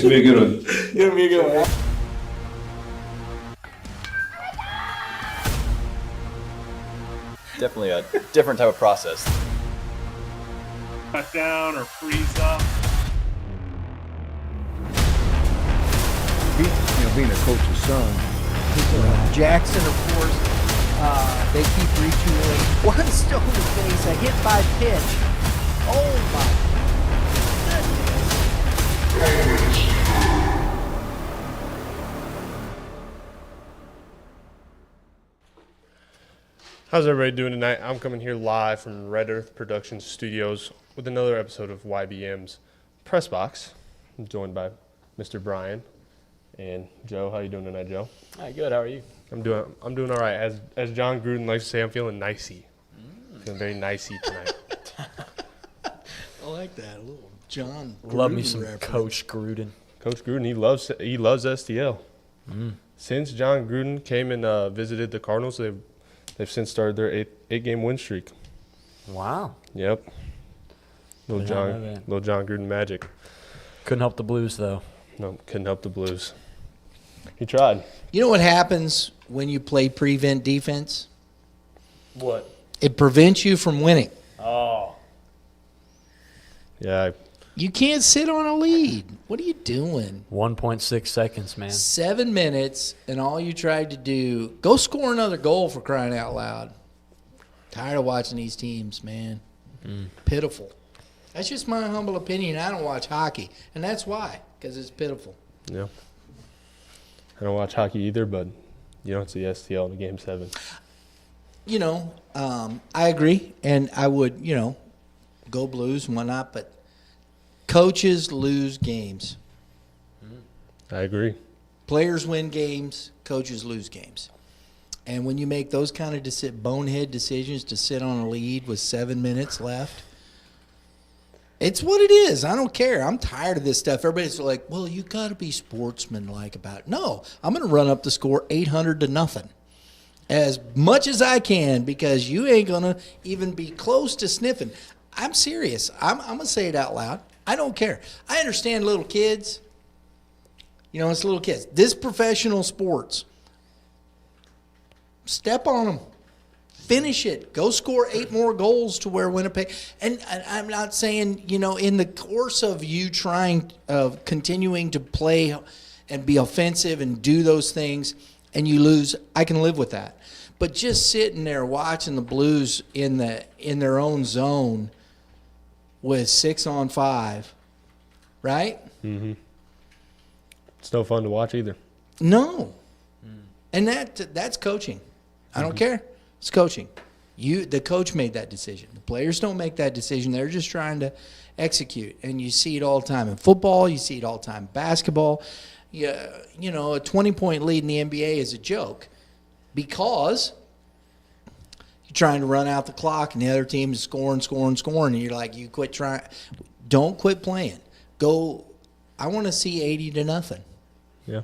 This will be a good one. Give me a good one. Definitely a different type of process. Cut down or freeze up. Being a coach's son. Jackson, of course, they keep retooling. One stone to face, a hit by pitch. Oh my goodness. How's everybody doing tonight? I'm coming here live from Red Earth Productions Studios with another episode of YBM's Pressbox. I'm joined by Mr. Brian and Joe. How you doing tonight, Joe? Hi, good. How are you? I'm doing all right. As John Gruden likes to say, I'm feeling nicey. Feeling very nicey tonight. I like that. A little John Gruden Love me some reference. Coach Gruden. Coach Gruden, he loves S.T.L. Since John Gruden came and visited the Cardinals, they've since started their eight-game win streak. Wow. Yep. Little Did not know that. John Gruden magic. Couldn't help the Blues, though. No, couldn't help the Blues. He tried. You know what happens when you play prevent defense? What? It prevents you from winning. Oh. Yeah, You can't sit on a lead. What are you doing? 1.6 seconds, man. 7 minutes, and all you tried to do, go score another goal for crying out loud. Tired of watching these teams, man. Pitiful. That's just my humble opinion. I don't watch hockey, and that's why, because it's pitiful. yeah. I don't watch hockey either, but you don't see S.T.L. in Game 7. You know, I agree, and I would, go Blues and whatnot, but coaches lose games. I agree. Players win games, coaches lose games. And when you make those kind of bonehead decisions to sit on a lead with 7 minutes left, it's what it is. I don't care. I'm tired of this stuff. Everybody's like, well, you got to be sportsmanlike about it. No, I'm going to run up the score 800-0 as much as I can because you ain't going to even be close to sniffing. I'm serious. I'm going to say it out loud. I don't care. I understand little kids. It's little kids. This professional sports, step on them. Finish it. Go score 8 more goals to where Winnipeg. And I'm not saying, in the course of you continuing to play and be offensive and do those things and you lose, I can live with that. But just sitting there watching the Blues in their own zone with 6-on-5, right? Mm-hmm. It's no fun to watch either. No. And that's coaching. I don't care. It's coaching. The coach made that decision. The players don't make that decision. They're just trying to execute. And you see it all the time in football. You see it all the time in basketball. A 20-point lead in the NBA is a joke because you're trying to run out the clock and the other team is scoring. And you're like, you quit trying. Don't quit playing. Go. I want to see 80-0. Yeah.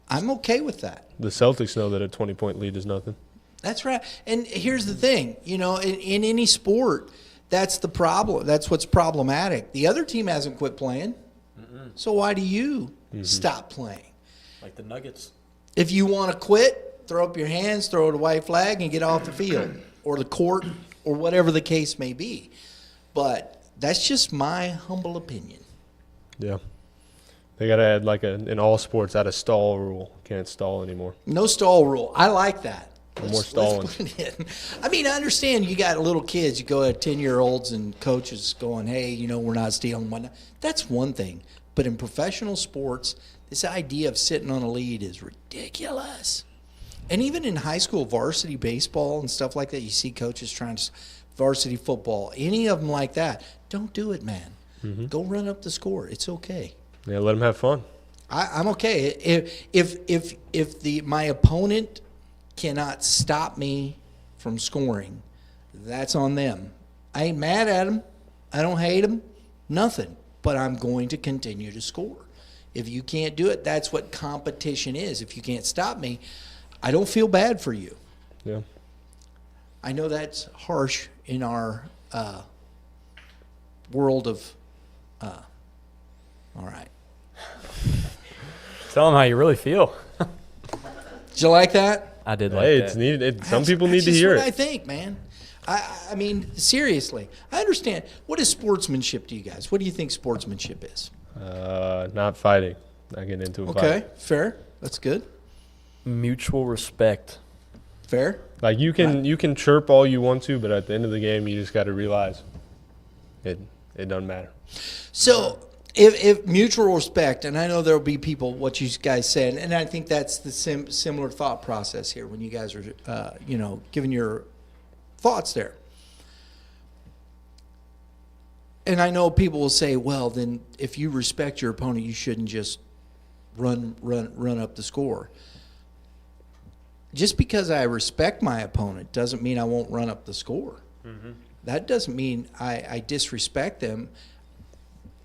I'm okay with that. The Celtics know that a 20-point lead is nothing. That's right. And here's the thing, in any sport, that's the problem. That's what's problematic. The other team hasn't quit playing. So why do you stop playing? Like the Nuggets. If you want to quit, throw up your hands, throw out a white flag, and get off the field or the court or whatever the case may be. But that's just my humble opinion. Yeah. They got to add in all sports, add a stall rule. Can't stall anymore. No stall rule. I like that. No more stalling. Let's put it in. I mean, I understand you got little kids. You go at 10-year-olds and coaches going, hey, we're not stealing one. That's one thing. But in professional sports, this idea of sitting on a lead is ridiculous. And even in high school varsity baseball and stuff like that, you see coaches trying to varsity football, any of them like that. Don't do it, man. Go run up the score. It's okay. Yeah, let them have fun. I'm okay. If my opponent cannot stop me from scoring, that's on them. I ain't mad at them. I don't hate them. Nothing. But I'm going to continue to score. If you can't do it, that's what competition is. If you can't stop me, I don't feel bad for you. Yeah. I know that's harsh in our world of all right. Tell them how you really feel. Did you like that? I did like Hey, that. it's needed. Some That's- people need that's to just hear what I it. think, man. I mean, seriously. I understand. What is sportsmanship to you guys? What do you think sportsmanship is? Not fighting. Not getting into a Okay, fight. fair. That's good. Mutual respect. Fair. Like you can chirp all you want to, but at the end of the game, you just got to realize it doesn't matter. So, if mutual respect, and I know there will be people, what you guys said, and I think that's the similar thought process here when you guys are, giving your thoughts there. And I know people will say, well, then if you respect your opponent, you shouldn't just run up the score. Just because I respect my opponent doesn't mean I won't run up the score. Mm-hmm. That doesn't mean I disrespect them.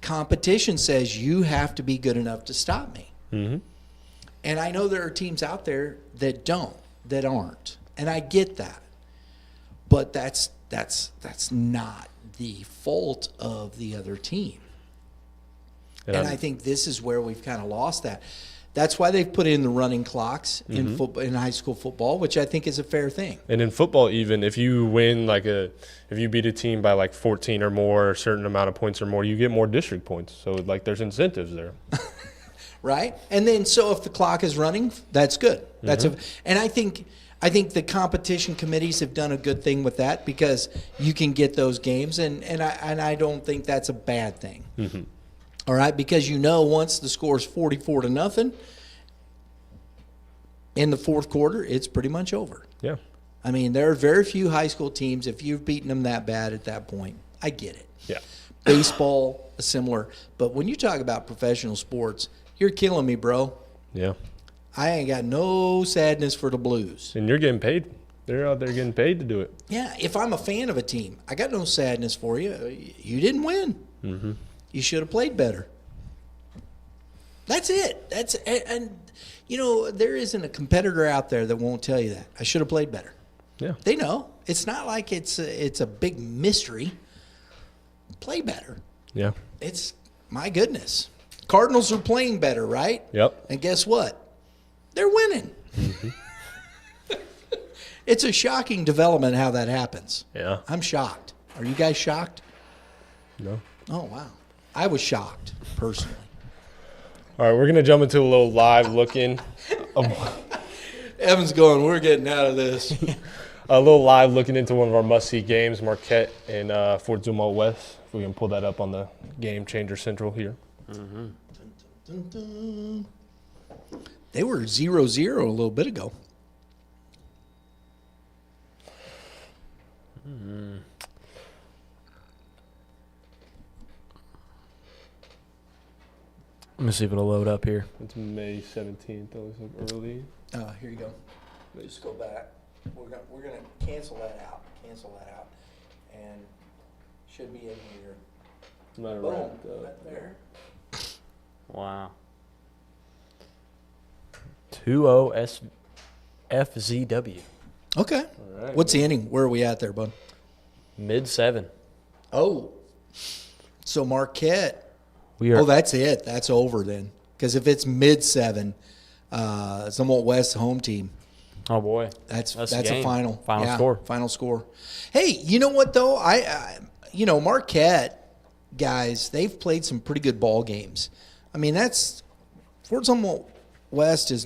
Competition says you have to be good enough to stop me. Mm-hmm. And I know there are teams out there that aren't. And I get that. But that's not the fault of the other team. And I think this is where we've kind of lost that. That's why they've put in the running clocks in football, in high school football, which I think is a fair thing. And in football, even if you win if you beat a team by like 14 or more, a certain amount of points or more, you get more district points. So like there's incentives there. Right? And then so if the clock is running, that's good. That's and I think the competition committees have done a good thing with that because you can get those games, and I don't think that's a bad thing. Mm-hmm. All right, because once the score is 44-0 in the fourth quarter, it's pretty much over. Yeah. I mean, there are very few high school teams, if you've beaten them that bad at that point, I get it. Yeah. Baseball, similar. But when you talk about professional sports, you're killing me, bro. Yeah. I ain't got no sadness for the Blues. And you're getting paid. They're out there getting paid to do it. Yeah, if I'm a fan of a team, I got no sadness for you. You didn't win. Mm-hmm. You should have played better. That's it. And there isn't a competitor out there that won't tell you that. I should have played better. Yeah. They know. It's not like it's a big mystery. Play better. Yeah. It's, my goodness. Cardinals are playing better, right? Yep. And guess what? They're winning. Mm-hmm. It's a shocking development how that happens. Yeah. I'm shocked. Are you guys shocked? No. Oh, wow. I was shocked, personally. All right, we're going to jump into a little live look-in. Evan's going, we're getting out of this. A little live looking into one of our must-see games, Marquette and Fort Zumwalt West. If we can pull that up on the Game Changer Central here. Mm-hmm. Dun, dun, dun. They were 0-0 a little bit ago. Let me see if it'll load up here. It's May 17th. That was early. Here you go. Just go back. We're gonna cancel that out. And should be in here. Matter Boom. right, Right there. Wow. 2-0 FZW. Okay. All right. What's the inning? Where are we at there, bud? Mid-7. Oh. So Marquette. We are. Oh, that's it. That's over then. Because if it's mid-7, Zumwalt West home team. Oh boy. That's the a game. final. Final score. Final score. Hey, you know what though? Marquette guys, they've played some pretty good ball games. I mean, Fort Zumwalt West is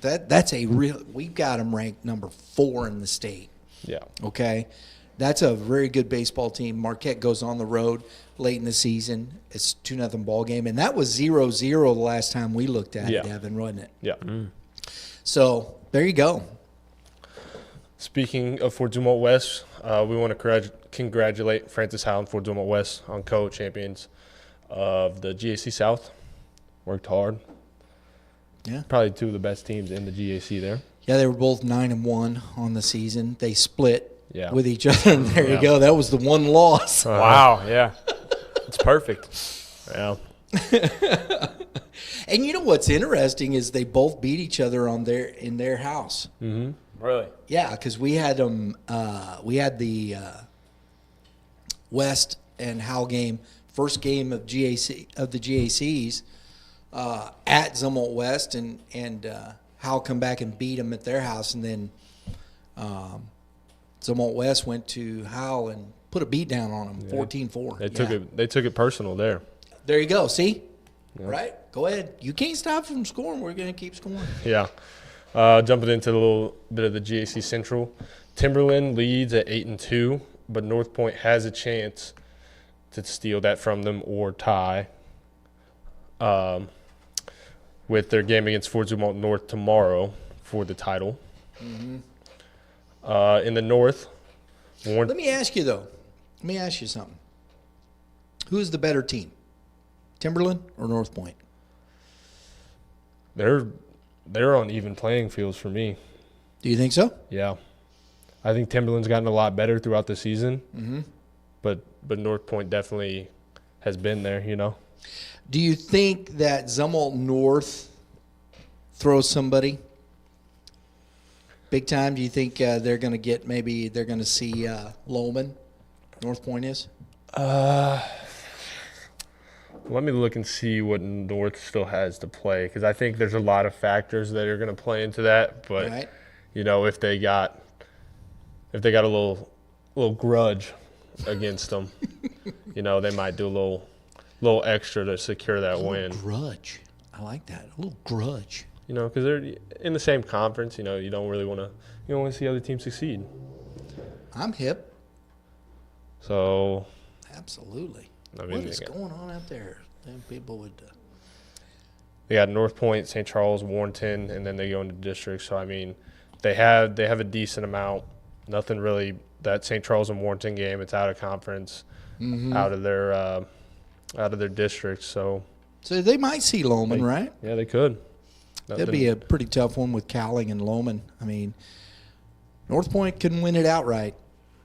that's a real. We've got them ranked number 4 in the state. Yeah. Okay, that's a very good baseball team. Marquette goes on the road late in the season. It's 2-0 ball game, and that was 0-0 the last time we looked at it, Evan, wasn't it? Yeah. So there you go. Speaking of Fort Zumwalt West, we want to congratulate Francis Howe and Fort Zumwalt West on co-champions of the G.A.C. South. Worked hard. Yeah. Probably two of the best teams in the G.A.C. there. Yeah, they were both 9-1 on the season. They split with each other, and there you go. That was the one loss. Wow. Yeah. It's perfect. Yeah. And you know what's interesting is they both beat each other in their house. Mm-hmm. Really? Yeah, because we had them. We had the West and Howe game, first game of the GACs at Zumwalt West, and Howell come back and beat them at their house, and then Zumwalt West went to Howell and put a beat down on them, 14-4. They took it personal there. There you go. See, right? Go ahead. You can't stop from scoring. We're going to keep scoring. Yeah. Jumping into a little bit of the G.A.C. Central, Timberland leads at 8-2, but North Point has a chance to steal that from them or tie. With their game against Fort Zumwalt North tomorrow for the title. In the North, let me ask you, though. Let me ask you something. Who's the better team, Timberland or North Point? They're on even playing fields for me. Do you think so? Yeah. I think Timberland's gotten a lot better throughout the season, but North Point definitely has been there, you know. Do you think that Zumwalt North throws somebody big time? Do you think they're going to get, maybe they're going to see Lohman, North Point is? Let me look and see what North still has to play, because I think there's a lot of factors that are going to play into that. But Right. you know, if they got a little grudge against them, you know, they might do a little extra to secure that win. Grudge. I like that. A little grudge. You know, because they're in the same conference. You know, you don't want to see other teams succeed. I'm hip. So Absolutely. I mean, What is going on out there? Them people would. They got North Point, St. Charles, Warrenton, and then they go into districts. So I mean, they have a decent amount. Nothing really. That St. Charles and Warrenton game, it's out of conference, out of their district. So they might see Lohman, right? yeah, they could. That'd be a pretty tough one with Cowling and Lohman. I mean, North Point couldn't win it outright.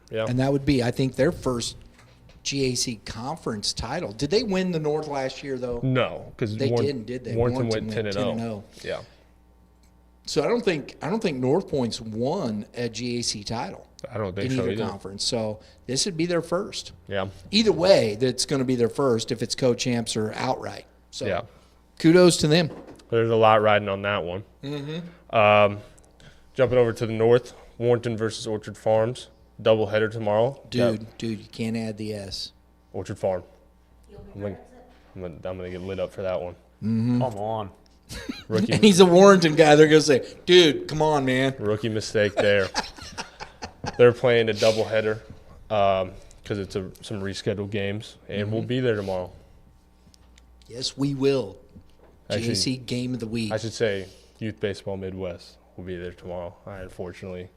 Yeah. And that would be, I think, their first G.A.C. conference title. Did they win the North last year, though? No, because They didn't, did they? Warrenton went Warrenton 10-0. 10-0. Yeah. So I don't think North Point's won a G.A.C. title I don't think in so either either. conference. So this would be their first. Yeah. Either way, that's going to be their first if it's co-champs or outright. So Yeah. kudos to them. There's a lot riding on that one. Jumping over to the North, Warrenton versus Orchard Farms. Doubleheader tomorrow. Dude, you can't add the S. Orchard Farm. I'm gonna get lit up for that one. Come on. Rookie And he's a Warrenton guy. They're going to say, dude, come on, man. rookie mistake there. They're playing a doubleheader because it's some rescheduled games, and we'll be there tomorrow. Yes, we will. Actually, G.A.C. Game of the Week. I should say Youth Baseball Midwest will be there tomorrow. I unfortunately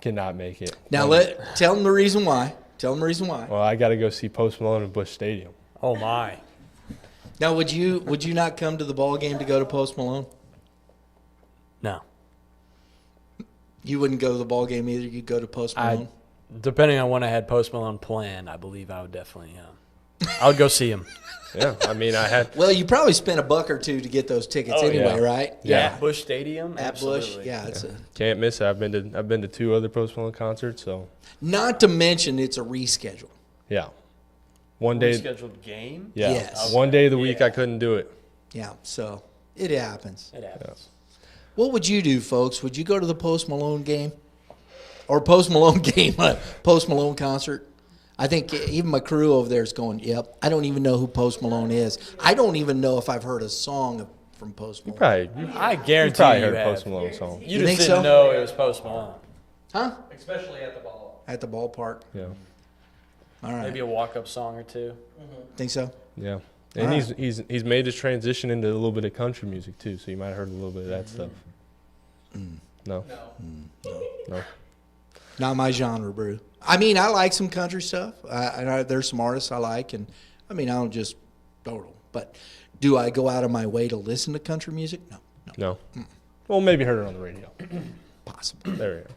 cannot make it. Now, tell them the reason why. Well, I got to go see Post Malone in Busch Stadium. Oh, my. Now, would you not come to the ball game to go to Post Malone? No. You wouldn't go to the ball game either. You'd go to Post Malone. Depending on when I had Post Malone planned, I believe I would definitely I would go see him. Yeah, I mean, I had. Well, you probably spent $1 or $2 to get those tickets anyway, yeah. right? At Busch Stadium? At Busch, Absolutely. yeah. It's Can't miss it. I've been to 2 other Post Malone concerts, so not to mention it's a reschedule. yeah. One day, Scheduled game? yeah. Yes. One day of the week I couldn't do it. Yeah, so it happens. It happens. What would you do, folks? Would you go to the Post Malone game? Or Post Malone game, Post Malone concert? I think even my crew over there is going, yep. I don't even know who Post Malone is. I don't even know if I've heard a song from Post Malone. I You guarantee probably you heard have. Post Malone song. You think just didn't so? know it was Post Malone. Huh? Especially at the ball. At the ballpark. Yeah, All right. Maybe a walk-up song or two. Think so? yeah. And All right. he's made his transition into a little bit of country music too, so you might have heard a little bit of that stuff. No, no. Not my genre, bro. I mean, I like some country stuff. There's some artists I like, and I mean, I don't just total. But do I go out of my way to listen to country music? No. Well, maybe heard it on the radio. Possible. There we go.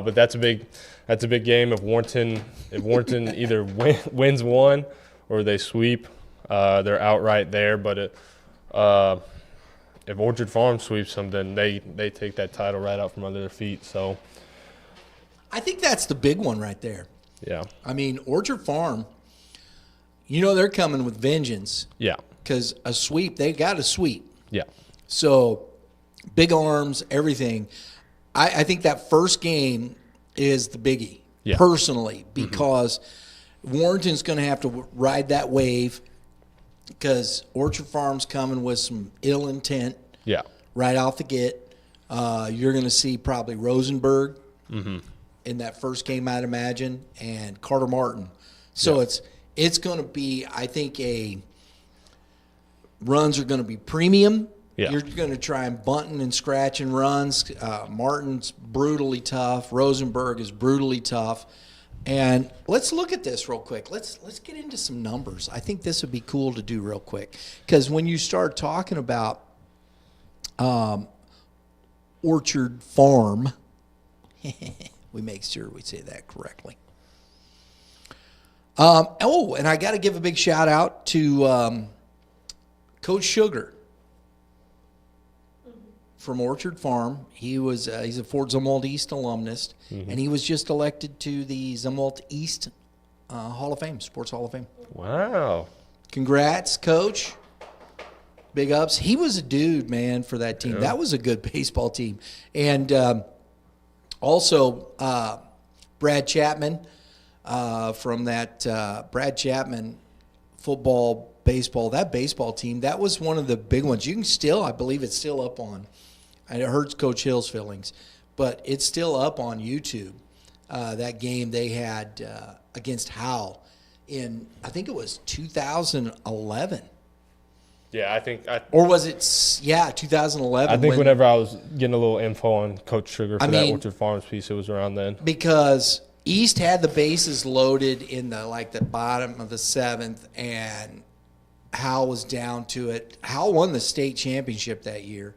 But that's a big game. If Warrenton either wins one or they sweep, they're outright there. But if Orchard Farm sweeps them, then they take that title right out from under their feet. So I think that's the big one right there. yeah, I mean, Orchard Farm, they're coming with vengeance. yeah. because a sweep, they got a sweep. Yeah. So big arms, everything. I think that first game is the biggie, personally, because Warrenton's going to have to ride that wave because Orchard Farm's coming with some ill intent right off the get. You're going to see probably Rosenberg in that first game, I'd imagine, and Carter Martin. So it's going to be, I think, runs are going to be premium. Yeah. You're going to try and bunting and scratching runs. Martin's brutally tough. Rosenberg is brutally tough. And let's look at this real quick. Let's get into some numbers. I think this would be cool to do real quick because when you start talking about Orchard Farm, we make sure we say that correctly. And I got to give a big shout out to Coach Sugar from Orchard Farm. He's a Fort Zumwalt East alumnus, and he was just elected to the Zumwalt East Hall of Fame, Sports Hall of Fame. Wow. Congrats, Coach. Big ups. He was a dude, man, for that team. Yeah. That was a good baseball team. And also Brad Chapman from that Brad Chapman football, baseball, that baseball team, that was one of the big ones. You can still, I believe it's still up on, and it hurts Coach Hill's feelings, but it's still up on YouTube. That game they had against Howell in, I think it was 2011. Yeah, I think. Or was it, 2011? I think whenever I was getting a little info on Coach Sugar for that Orchard Farms piece, it was around then. Because East had the bases loaded in the bottom of the seventh, and Howell was down to it. Howell won the state championship that year,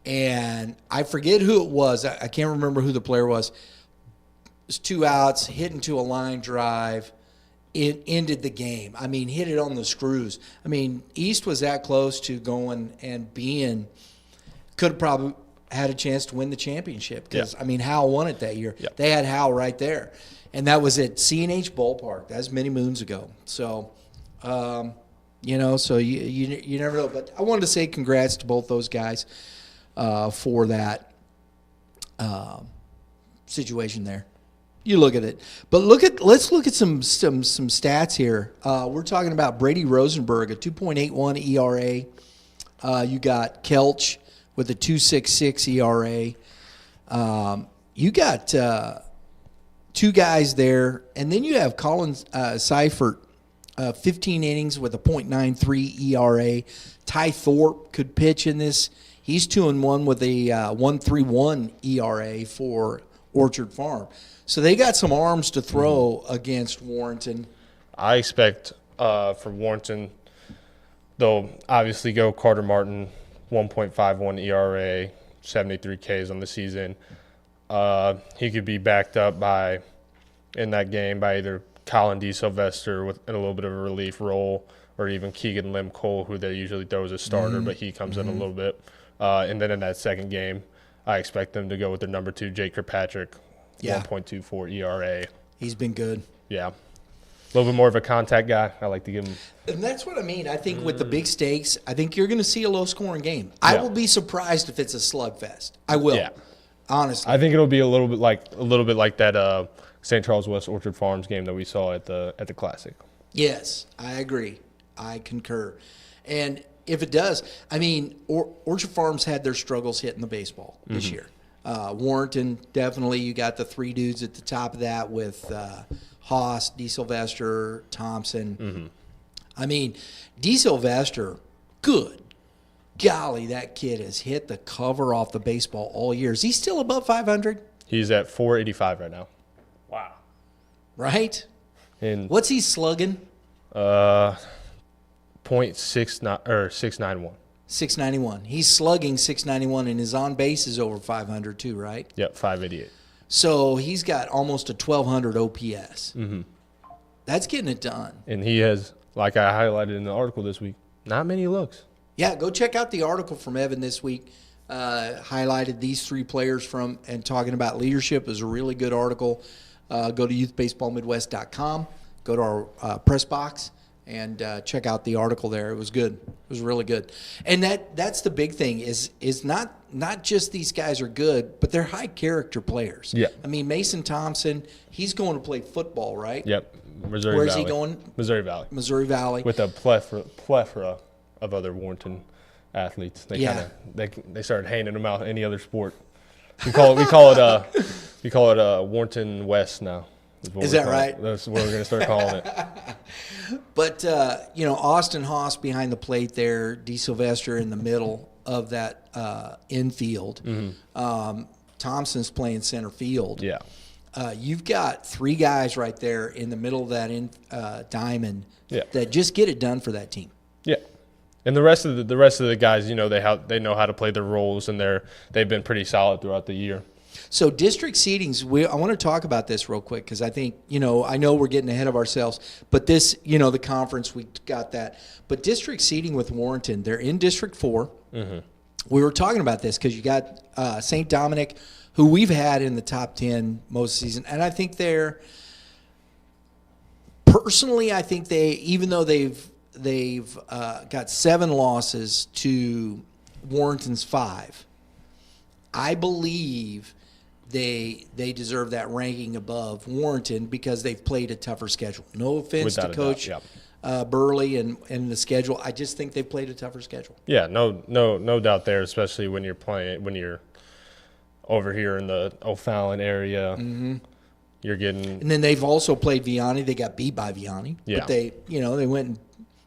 and I forget who it was. I can't remember who the player was. It was 2 outs, hit into a line drive. It ended the game. I mean, hit it on the screws. I mean, East was that close to going and being, could have probably had a chance to win the championship because, Howell won it that year. They had Howell right there. And that was at C&H Ballpark. That was many moons ago. So, so you never know. But I wanted to say congrats to both those guys for that situation there. You look at it, but let's look at some stats here. We're talking about Brady Rosenberg, a 2.81 ERA. You got Kelch with a 2.66 ERA. You got 2 guys there, and then you have Colin Seifert, 15 innings with a .93 ERA. Ty Thorpe could pitch in this. He's 2-1 with a 1.31 ERA for Orchard Farm. So they got some arms to throw against Warrenton. I expect for Warrenton, they'll obviously go Carter Martin, 1.51 ERA, 73 Ks on the season. He could be backed up in that game by either Colin D. Sylvester in a little bit of a relief role, or even Keegan Lim Cole, who they usually throw as a starter, but he comes in a little bit. And then in that second game, I expect them to go with their number 2, Jake Kirkpatrick. 1.24 ERA. He's been good. Yeah. A little bit more of a contact guy. I like to give him. And that's what I mean. I think with the big stakes, I think you're going to see a low-scoring game. I will be surprised if it's a slugfest. I will. Yeah. Honestly. I think it'll be a little bit like that St. Charles West Orchard Farms game that we saw at the Classic. Yes, I agree. I concur. And if it does, Orchard Farms had their struggles hitting the baseball this year. Warrenton, definitely, you got the 3 dudes at the top of that with Haas, D. Sylvester, Thompson. D. Sylvester, good golly, that kid has hit the cover off the baseball all year. Is he still above 500? He's at 485 right now. Wow. Right? And what's he slugging? .69 or 691. 691. He's slugging 691, and his on base is over 500 too, right? Yep, 588. So he's got almost a 1,200 OPS. That's getting it done. And he has, like I highlighted in the article this week, not many looks. Yeah, go check out the article from Evan this week. Highlighted these 3 players and talking about leadership. It was a really good article. Go to youthbaseballmidwest.com. Go to our press box. And check out the article there. It was good. It was really good. And that's the big thing is not just these guys are good, but they're high character players. Yeah. I mean, Mason Thompson, he's going to play football, right? Yep. Missouri Where Valley. is he going? Missouri Valley. Missouri Valley. With a plethora of other Warrenton athletes. They started handing them out any other sport. We call it Warrenton West now. Is that right? That's what we're going to start calling it. But, Austin Haas behind the plate there, D. Sylvester in the middle of that infield. Thompson's playing center field. Yeah. You've got three guys right there in the middle of that diamond Yeah. that just get it done for that team. Yeah. And the rest of the guys, they know how to play their roles, and they've been pretty solid throughout the year. So district seedings, I want to talk about this real quick because I think, I know we're getting ahead of ourselves, but this, the conference, we got that. But district seeding with Warrenton, they're in District 4. Mm-hmm. We were talking about this because you got St. Dominic, who we've had in the top 10 most season. And I think personally, I think even though they've got 7 losses to Warrenton's 5, I believe they deserve that ranking above Warrenton because they've played a tougher schedule. No offense Without to Coach Burley and the schedule. I just think they've played a tougher schedule. Yeah, no doubt there, especially when you're over here in the O'Fallon area. Mm-hmm. You're getting. And then they've also played Vianney. They got beat by Vianney. Yeah. But they went and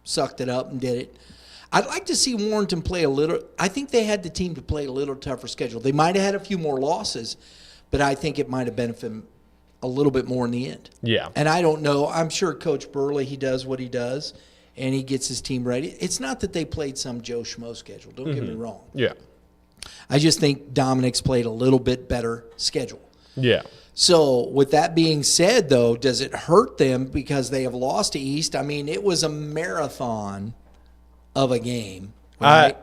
sucked it up and did it. I'd like to see Warrenton play a little. I think they had the team to play a little tougher schedule. They might have had a few more losses, but I think it might have benefited them a little bit more in the end. Yeah. And I don't know. I'm sure Coach Burley, he does what he does, and he gets his team ready. It's not that they played some Joe Schmo schedule. Don't get me wrong. Yeah. I just think Dominic's played a little bit better schedule. Yeah. So with that being said, though, does it hurt them because they have lost to East? I mean, it was a marathon of a game. Right?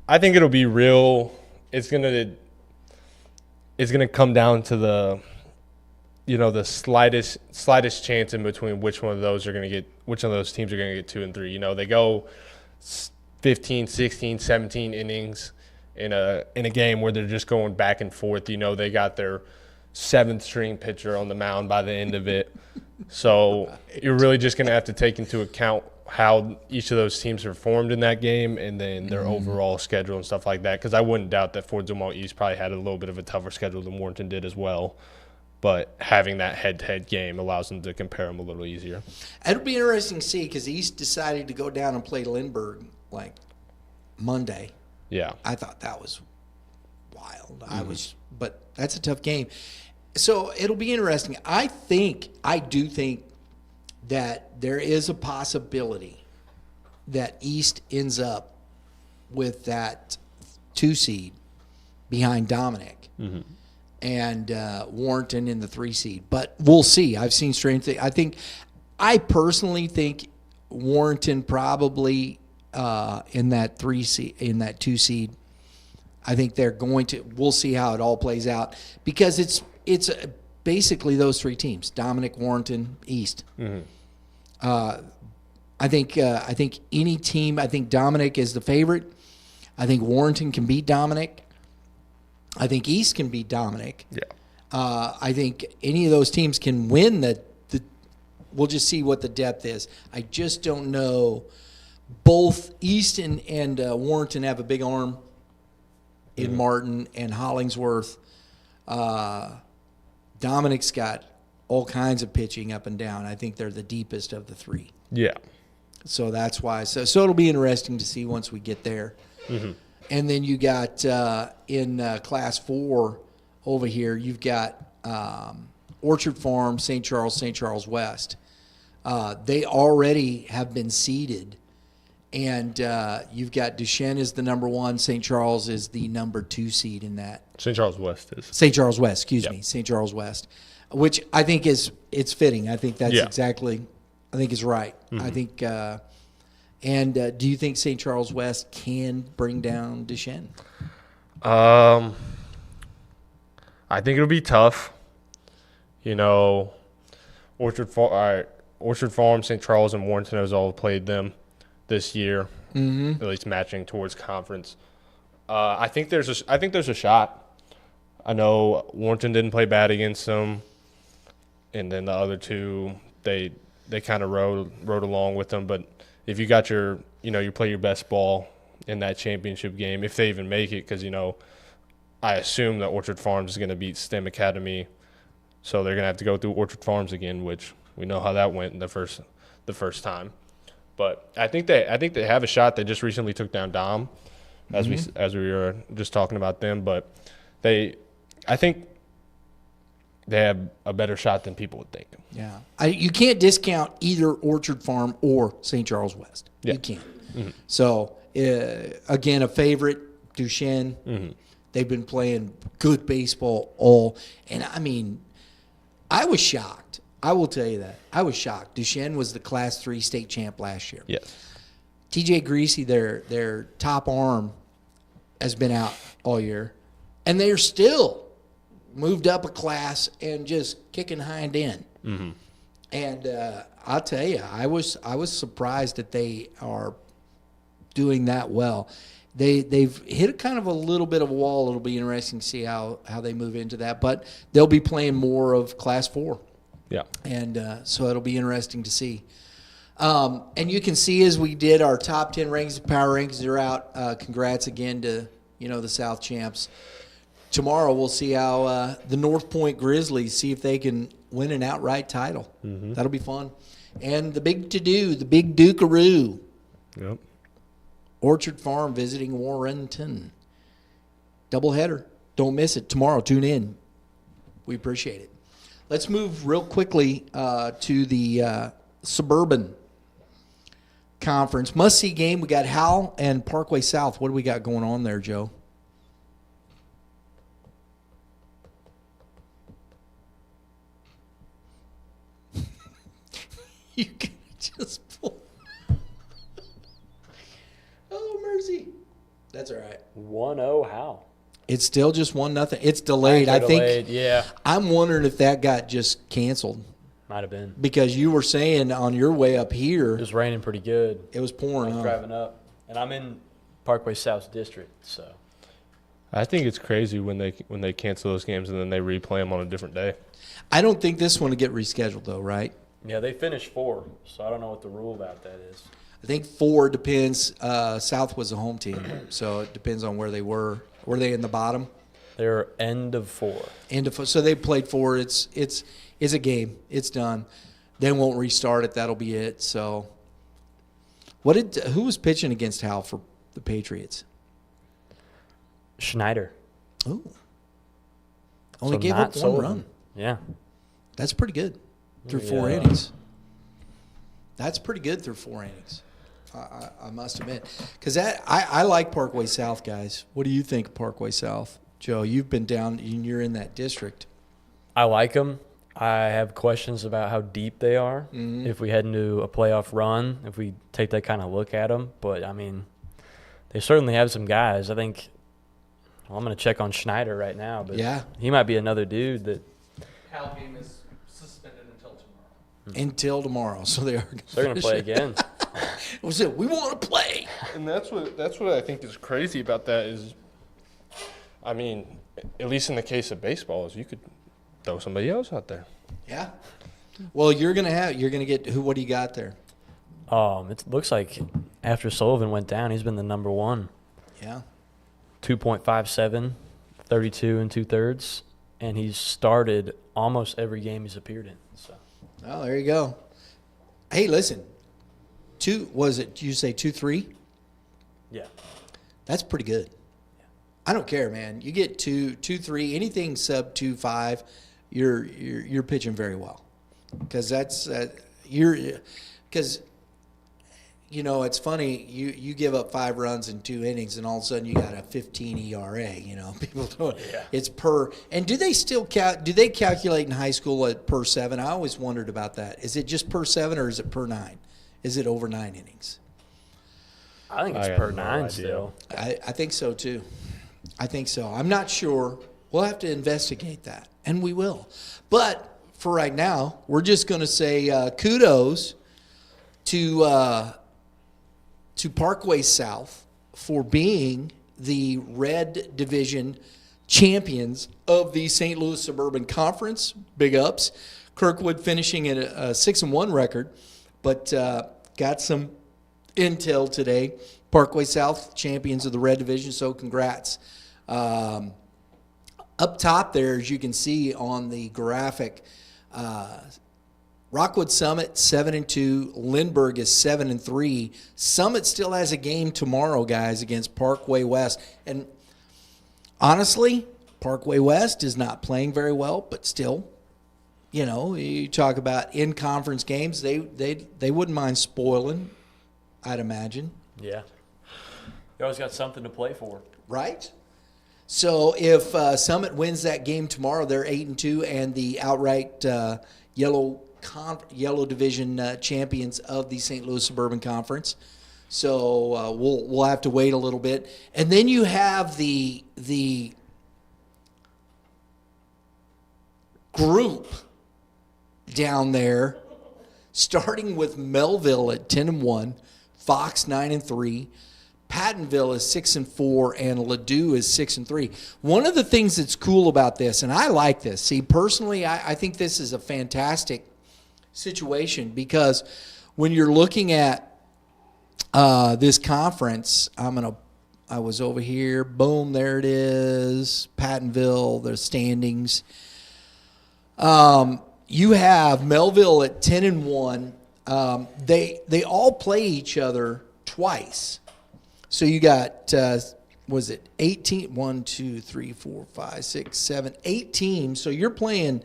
I think it'll be real. It's gonna come down to the slightest chance in between which one of those teams are gonna get 2 and 3. They go 15, 16, 17 innings in a game where they're just going back and forth. They got their 7th string pitcher on the mound by the end of it. So you're really just gonna have to take into account how each of those teams performed in that game and then their overall schedule and stuff like that. Because I wouldn't doubt that Fort Zumwalt East probably had a little bit of a tougher schedule than Warrenton did as well. But having that head-to-head game allows them to compare them a little easier. It'll be interesting to see because East decided to go down and play Lindbergh like Monday. Yeah. I thought that was wild. But that's a tough game. So it'll be interesting. I do think that there is a possibility that East ends up with that 2 seed behind Dominic and Warrenton in the 3 seed. But we'll see. I've seen strange things. I personally think Warrenton probably in that 3 seed, in that 2 seed. I think they're going to. We'll see how it all plays out because it's basically those 3 teams: Dominic, Warrenton, East. Mm-hmm. I think any team. I think Dominic is the favorite. I think Warrenton can beat Dominic. I think East can beat Dominic. Yeah. I think any of those teams can win the. We'll just see what the depth is. I just don't know. Both East and Warrenton have a big arm in Martin and Hollingsworth. Dominic's got all kinds of pitching up and down. I think they're the deepest of the 3. Yeah. So that's why. So it'll be interesting to see once we get there. Mm-hmm. And then you got in Class 4 over here, you've got Orchard Farm, St. Charles West. They already have been seeded. And you've got Duchesne is the number 1. St. Charles is the number 2 seed in that. St. Charles West is. St. Charles West, excuse me. St. Charles West, which I think it's fitting. I think that's exactly. I think is right. Mm-hmm. I think. And do you think St. Charles West can bring down Duchesne? I think it'll be tough. Orchard Orchard Farm, St. Charles, and Warrenton has all played them this year, at least matching towards conference. I think there's a shot. I know Warrenton didn't play bad against them, and then the other two they kind of rode along with them. But if you got you play your best ball in that championship game, if they even make it, because I assume that Orchard Farms is going to beat STEM Academy, so they're going to have to go through Orchard Farms again, which we know how that went the first time. But I think they have a shot. They just recently took down Dom, as we were just talking about them. But I think they have a better shot than people would think. Yeah. You can't discount either Orchard Farm or St. Charles West. Yeah. You can't. So, again, a favorite, Duchesne. They've been playing good baseball and I mean, I was shocked. I will tell you that. I was shocked. Duchesne was the Class 3 state champ last year. Yes. T.J. G.A.C, their top arm, has been out all year, and they're still moved up a class and just kicking hind end. And I'll tell you, I was surprised that they are doing that well. They've hit kind of a little bit of a wall. It'll be interesting to see how they move into that, but they'll be playing more of Class 4. Yeah. And so it'll be interesting to see. And you can see as we did our top 10 rankings, power rankings are out. Congrats again to, the South champs. Tomorrow we'll see how the North Point Grizzlies, see if they can win an outright title. That'll be fun. And the big to-do, the big Dukaroo. Yep. Orchard Farm visiting Warrenton. Doubleheader. Don't miss it. Tomorrow, tune in. We appreciate it. Let's move real quickly to the Suburban Conference. Must-see game. We got Howell and Parkway South. What do we got going on there, Joe? You can just pull. Oh, mercy. That's all right. 1-0 how? It's still just 1-0. It's delayed. I think. Yeah. I'm wondering if that got just canceled. Might have been. Because you were saying on your way up here, It was raining pretty good. it was pouring. I was driving up, and I'm in Parkway South District, so. I think it's crazy when they cancel those games and then they replay them on a different day. I don't think this one will get rescheduled though, right? Yeah, they finished 4, so I don't know what the rule about that is. I think 4 depends. South was a home team, so it depends on where they were. Were they in the bottom? They're end of 4. So they played 4. It's a game. It's done. They won't restart it. That'll be it. So, who was pitching against Hal for the Patriots? Schneider. Oh, only So gave not up one Sullivan. run. Yeah. That's pretty good through 4 Yeah. innings. That's pretty good through 4 innings. I must admit, because I like Parkway South, guys. What do you think of Parkway South, Joe? You've been down and you're in that district. I like them. I have questions about how deep they are. If we head into a playoff run, if we take that kind of look at them. But, I mean, they certainly have some guys. I think I'm going to check on Schneider right now. But Yeah. he might be another dude that Hal game is suspended until tomorrow. Until tomorrow, so they are. they're going to play again. We want to play. And that's what I think is crazy about that is, I mean, at least in the case of baseball, is you could throw somebody else out there. Yeah. Well, you're gonna get who? What do you got there? It looks like after Sullivan went down, he's been the number 1. Yeah. 2.57, 32 2/3, and he's started almost every game he's appeared in. So Oh, there you go. Hey, listen. Did you say 2-3? yeah, That's pretty good. I don't care, man. You get 2-3, anything sub 2-5, you're pitching very well. Because it's funny. You give up 5 runs in 2 innings, and all of a sudden you got a 15 ERA. People don't. Yeah. It's per. And do they still do they calculate in high school at per 7? I always wondered about that. Is it just per 7 or is it per 9? Is it over 9 innings? I think it's I per have no 9 idea. still. I think so too. I think so. I'm not sure. We'll have to investigate that, and we will. But for right now. We're just going to say kudos to Parkway South for being the Red Division champions of the St. Louis Suburban Conference. Big ups. Kirkwood finishing at a 6-1 record, but got some intel today. Parkway South champions of the Red Division, so congrats. Up top there, as you can see on the graphic, Rockwood Summit 7-2, Lindbergh is 7-3. Summit still has a game tomorrow, guys, against Parkway West. And honestly, Parkway West is not playing very well, but still, you know, you talk about in-conference games, they wouldn't mind spoiling, I'd imagine. Yeah. You always got something to play for. Right? So if Summit wins that game tomorrow, they're 8-2 and the outright Yellow Division champions of the St. Louis Suburban Conference. So we'll have to wait a little bit. And then you have the group down there, starting with Melville at 10-1, Fox 9-3, Pattonville is 6-4, and Ladue is 6-3. One of the things that's cool about this, and I like this. See, personally, I think this is a fantastic situation because when you're looking at this conference, I was over here. Boom, there it is. Pattonville, the standings. You have Melville at 10-1. They all play each other twice. So you got, was it 18? 1, 2, 3, 4, 5, 6, 7, 8 teams. So you're playing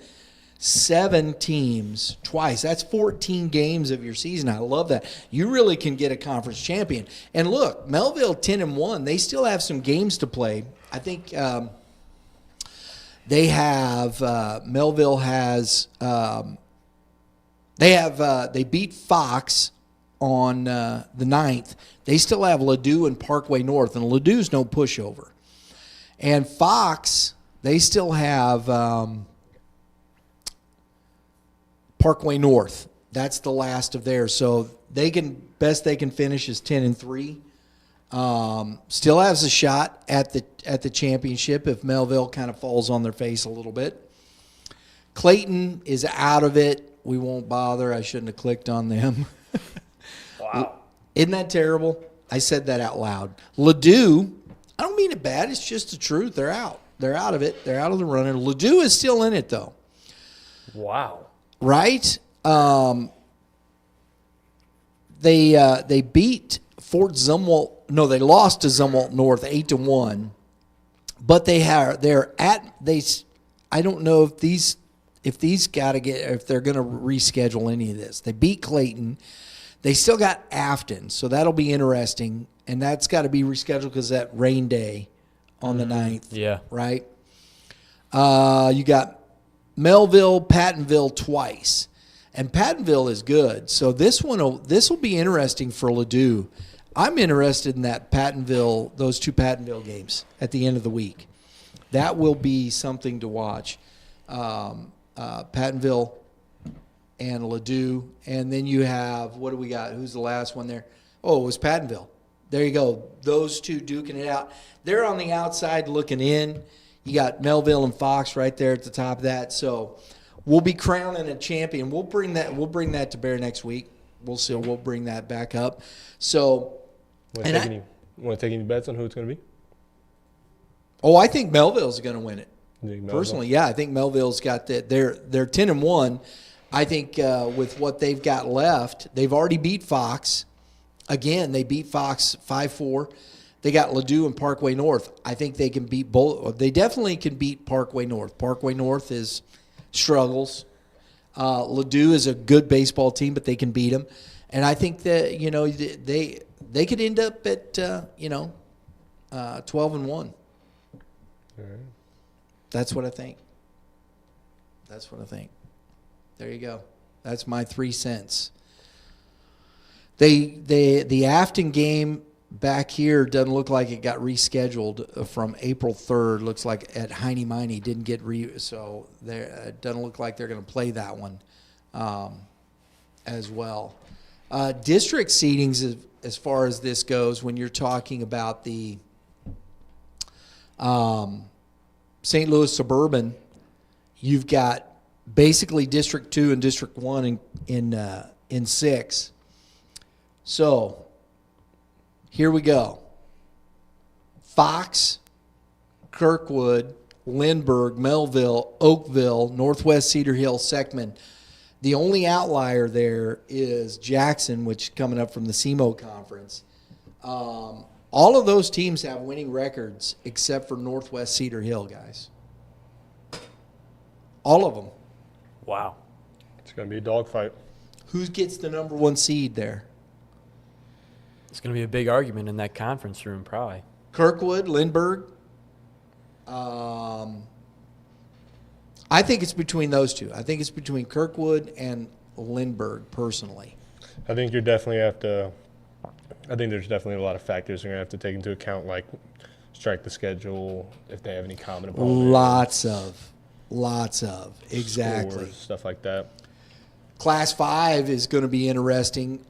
7 teams twice. That's 14 games of your season. I love that. You really can get a conference champion. And look, Melville 10-1. They still have some games to play. I think they have Melville has they beat Fox on the 9th. They still have Ladue and Parkway North, and Ladue's no pushover. And Fox, they still have Parkway North. That's the last of theirs. So best they can finish is 10-3. Still has a shot at the championship if Melville kind of falls on their face a little bit. Clayton is out of it. We won't bother. I shouldn't have clicked on them. Wow. Isn't that terrible? I said that out loud. Ladue, I don't mean it bad. It's just the truth. They're out. They're out of it. They're out of the running. Ladue is still in it, though. Wow. Right? They beat Fort Zumwalt. No, they lost to Zumwalt North 8-1. But I don't know if these if they're going to reschedule any of this. They beat Clayton. They still got Afton, so that'll be interesting. And that's got to be rescheduled because that rain day on the 9th. Yeah. Right? You got Melville, Pattonville twice. And Pattonville is good. So this will be interesting for Ladue. I'm interested in those two Pattonville games at the end of the week. That will be something to watch. Pattonville and Ladue. And then you have, what do we got? Who's the last one there? Oh, it was Pattonville. There you go. Those two duking it out. They're on the outside looking in. You got Melville and Fox right there at the top of that. So we'll be crowning a champion. We'll bring that to bear next week. We'll bring that back up. So, Want to take any bets on who it's going to be? Oh, I think Melville's going to win it. Melville? Personally, yeah, I think Melville's got that. They're 10-1. I think with what they've got left, they've already beat Fox. Again, they beat Fox 5-4. They got Ladue and Parkway North. I think they can beat both. They definitely can beat Parkway North. Parkway North struggles. Ladue is a good baseball team, but they can beat them. And I think that they could end up at 12-1. All right. That's what I think. There you go. That's my 3 cents. The Afton game back here doesn't look like it got rescheduled from April 3rd. Looks like at Heine Miney didn't get so there it doesn't look like they're going to play that one as well. District seedings as far as this goes, when you're talking about the St. Louis Suburban, you've got basically District 2 and District 1 in 6. So here we go. Fox, Kirkwood, Lindbergh, Melville, Oakville, Northwest Cedar Hill, Seckman. The only outlier there is Jackson, which is coming up from the SEMO conference. All of those teams have winning records except for Northwest Cedar Hill, guys. All of them. Wow. It's going to be a dogfight. Who gets the number 1 seed there? It's going to be a big argument in that conference room, probably. Kirkwood, Lindbergh. I think it's between those two. I think it's between Kirkwood and Lindbergh, personally. I think there's definitely a lot of factors you're going to have to take into account, like strike the schedule, if they have any common opponents. Lots of. Exactly. Scores, stuff like that. Class 5 is going to be interesting.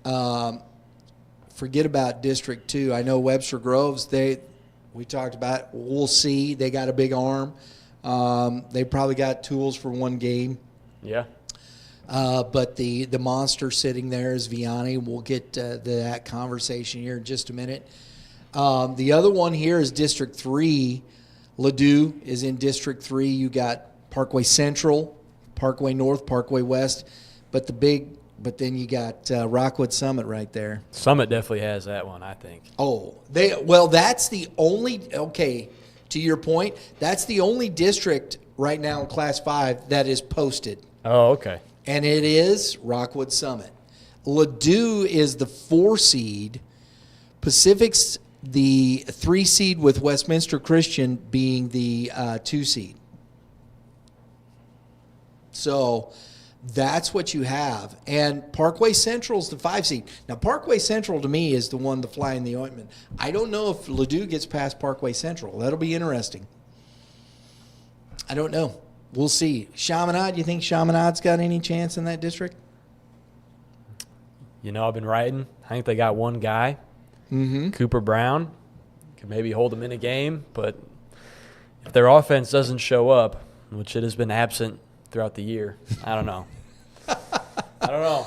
Forget about District 2. I know Webster Groves, we talked about, we'll see. They got a big arm. They probably got tools for one game. Yeah. But the monster sitting there is Vianney. We'll get that conversation here in just a minute. The other one here is District 3. Ladue is in District 3. You got Parkway Central, Parkway North, Parkway West. But then you got Rockwood Summit right there. Summit definitely has that one, I think. Oh, that's the only, okay, to your point, that's the only district right now in Class 5 that is posted. Oh, okay. And it is Rockwood Summit. Ladue is the 4 seed. Pacific's the 3 seed, with Westminster Christian being the 2 seed. So that's what you have. And Parkway Central's the 5 seed. Now, Parkway Central to me is the one to fly in the ointment. I don't know if Ladue gets past Parkway Central. That'll be interesting. I don't know. We'll see. Chaminade, you think Chaminade's got any chance in that district? You know, I've been writing. I think they got one guy, Cooper Brown. Could maybe hold them in a game, but if their offense doesn't show up, which it has been absent throughout the year, I don't know. I don't know.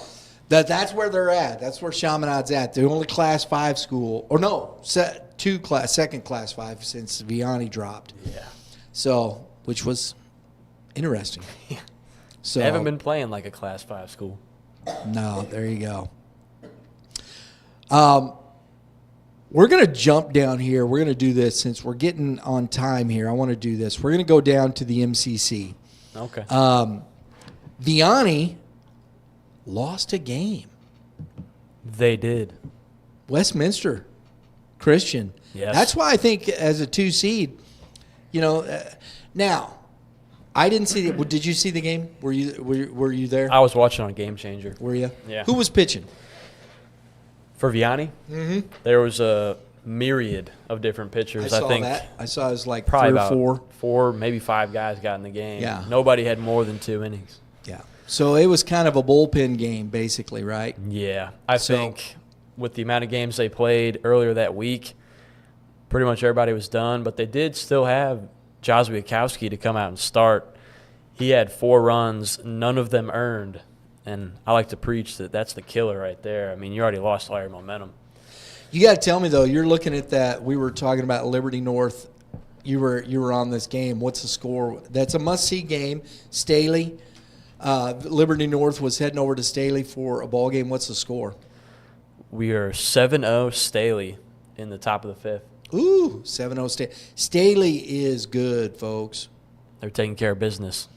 That's where they're at. That's where Chaminade's at. The only Class 5 school, or no, second Class 5 since Vianney dropped. Yeah. So, which was interesting. So They haven't been playing like a Class 5 school. No, there you go. We're going to jump down here. We're going to do this since we're getting on time here. I want to do this. We're going to go down to the M.C.C. Okay. Vianney lost a game. They did. Westminster Christian. Yes. That's why I think as a 2 seed, now, I didn't see it. Did you see the game? Were you there? I was watching on Game Changer. Were you? Yeah. Who was pitching? For Vianney, there was a myriad of different pitchers. I saw think that. I saw it was like probably 3 or about 4. 4, maybe 5 guys got in the game. Yeah. Nobody had more than 2 innings. Yeah. So it was kind of a bullpen game, basically, right? Yeah. I think with the amount of games they played earlier that week, pretty much everybody was done. But they did still have YBMcast to come out and start. He had 4 runs, none of them earned. And I like to preach that that's the killer right there. I mean, you already lost all your momentum. You got to tell me, though, you're looking at that. We were talking about Liberty North. You were on this game. What's the score? That's a must-see game. Staley, Liberty North was heading over to Staley for a ball game. What's the score? We are 7-0 Staley in the top of the 5th. Ooh, 7-0 Staley. Staley is good, folks. They're taking care of business.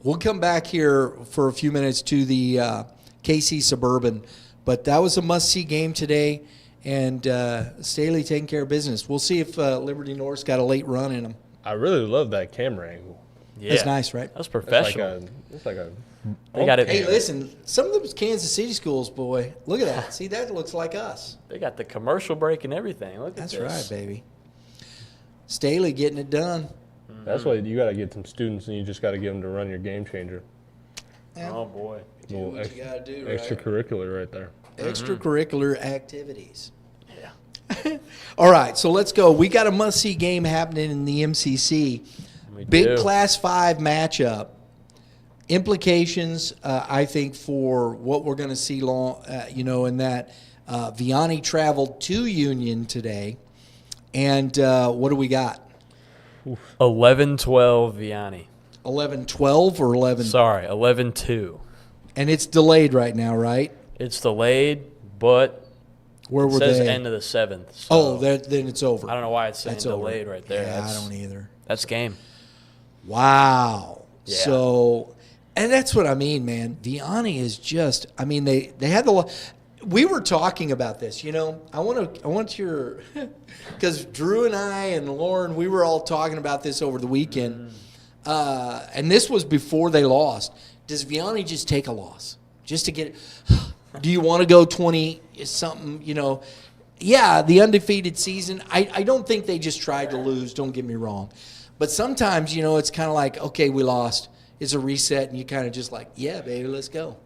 We'll come back here for a few minutes to the G.A.C Suburban, but that was a must-see game today, and Staley taking care of business. We'll see if Liberty North's got a late run in them. I really love that camera angle. Yeah. That's nice, right? That's professional. It's like a. They got it. Hey, listen, some of those Kansas City schools, boy, look at that. See, that looks like us. They got the commercial break and everything. Look at That's this. right, baby. Staley getting it done. That's why you got to get some students, and you just got to get them to run your game changer. Yeah. Oh boy. Do what you got to do, right? Extracurricular right there. Extracurricular activities. Yeah. All right, so let's go. We got a must-see game happening in the M.C.C. We Big do. Class 5 matchup. Implications, I think, for what we're going to see in that Vianney traveled to Union today. And what do we got? 11-12 Vianney. 11-12 or 11? Sorry, 11-2. And it's delayed right now, right? It's delayed, but Where it were says they? end of the 7th. So Oh, then it's over. I don't know why it's saying That's over. delayed right there. Yeah, I That's- don't either. That's game. Wow. Yeah. So, and that's what I mean, man. Vianney is just, I mean, they had we were talking about this, I want your, because Drew and I and Lauren, we were all talking about this over the weekend. And this was before they lost. Does Vianney just take a loss just to get, do you want to go 20 something, Yeah, the undefeated season. I don't think they just tried to lose, don't get me wrong. But sometimes, it's kind of like, okay, we lost. It's a reset, and you kind of just like, yeah, baby, let's go.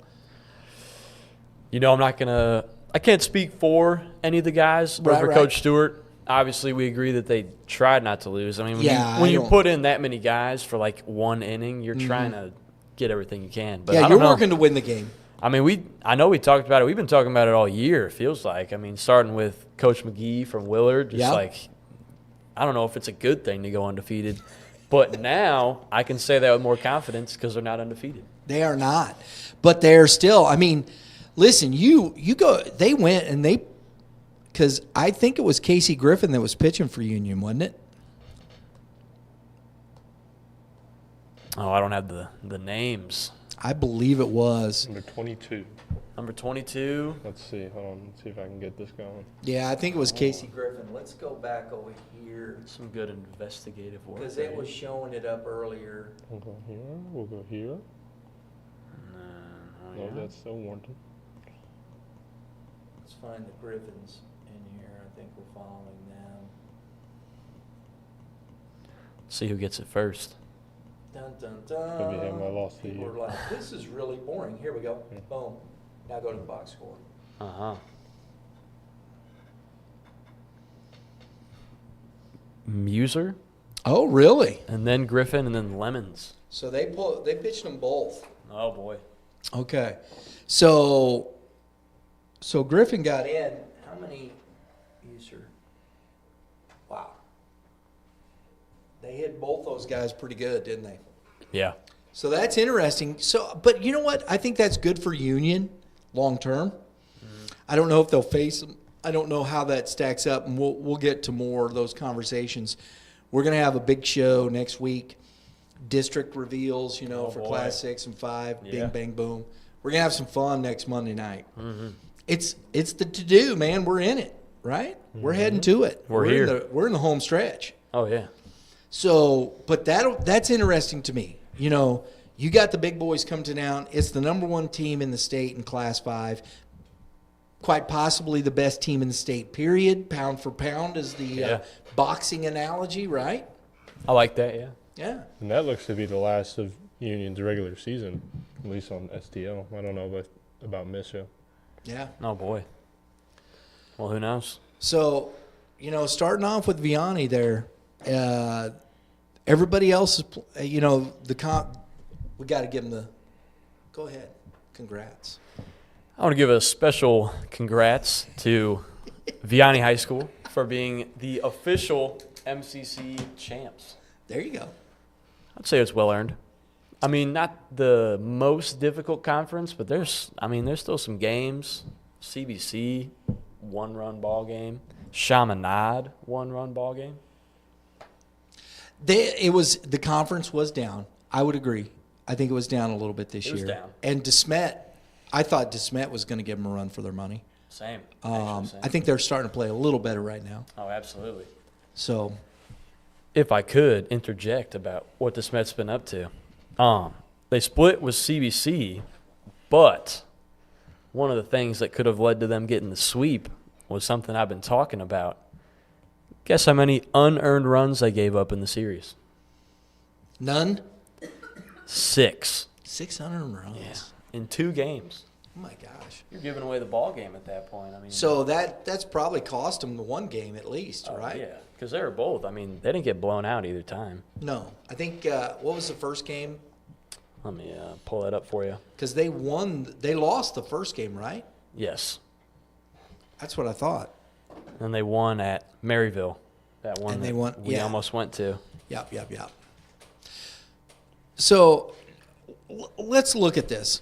I can't speak for any of the guys or Right, for right. Coach Stewart. Obviously, we agree that they tried not to lose. I mean, when you don't- put in that many guys for like one inning, you're trying to get everything you can. But Yeah, I you're don't know. working to win the game. I mean, I know we talked about it. We've been talking about it all year, it feels like. I mean, starting with Coach McGee from Willard, just Yeah. like, I don't know if it's a good thing to go undefeated. But now I can say that with more confidence because they're not undefeated. They are not. But they're still, I mean, listen, you go, they went and because I think it was Casey Griffin that was pitching for Union, wasn't it? Oh, I don't have the names. I believe it was. Number 22. Number 22. Let's see. Hold on. Let's see if I can get this going. Yeah, I think it was Casey Griffin. Let's go back over here Some good investigative work. because there. it was showing it up earlier. We'll go here. We'll go here. Oh, No, yeah. that's still Warrenton. Let's find the Griffins in here. I think we're following them. See who gets it first. Dun, dun, dun. Could be him. I lost the People year. are like, this is really boring. Here we go. Yeah. Boom. Now go to the box score. Uh-huh. Muser, Oh, really? and then Griffin, and then Lemons. So they pitched them both. Oh, boy. Okay. So Griffin got in. How many user? Wow. They hit both those guys pretty good, didn't they? Yeah. So that's interesting. So, but you know what? I think that's good for Union long term. I don't know if they'll face them. I don't know how that stacks up, and we'll get to more of those conversations. We're going to have a big show next week. District reveals, Oh, for boy. Class 6 and 5. Yeah. Bing, bang, boom. We're going to have some fun next Monday night. It's the to-do, man. We're in it, right? We're heading to it. We're in here. we're in the home stretch. Oh, yeah. So, but that's interesting to me. You got the big boys come to town. It's the number one team in the state in Class 5. Quite possibly the best team in the state, period. Pound for pound is the Yeah. boxing analogy, right? I like that, yeah. Yeah. And that looks to be the last of Union's regular season, at least on S.T.L. I don't know about Misha. Yeah. Oh, boy. Well, who knows? So, starting off with Vianney there, everybody else is, we got to give them go ahead. Congrats. I want to give a special congrats to Vianney High School for being the official M.C.C. champs. There you go. I'd say it's well earned. I mean, not the most difficult conference, but there's still some games. CBC, 1-run ball game. Chaminade, 1-run ball game. The conference was down. I would agree. I think it was down a little bit this It was year. down. And DeSmet, I thought DeSmet was going to give them a run for their money. Same. Actually, same. I think they're starting to play a little better right now. Oh, absolutely. So, if I could interject about what the Mets been up to. They split with CBC, but one of the things that could have led to them getting the sweep was something I've been talking about. Guess how many unearned runs they gave up in the series? None? 6. 600 runs. Yeah. In 2 games. Oh, my gosh. You're giving away the ball game at that point. I mean, So that's probably cost them the one game at least, right? Yeah, because they were both. I mean, they didn't get blown out either time. No. I think, what was the first game? Let me pull that up for you. Because they lost the first game, right? Yes. That's what I thought. And they won at Maryville. That one And they that won, we yeah. almost went to. Yep. So let's look at this.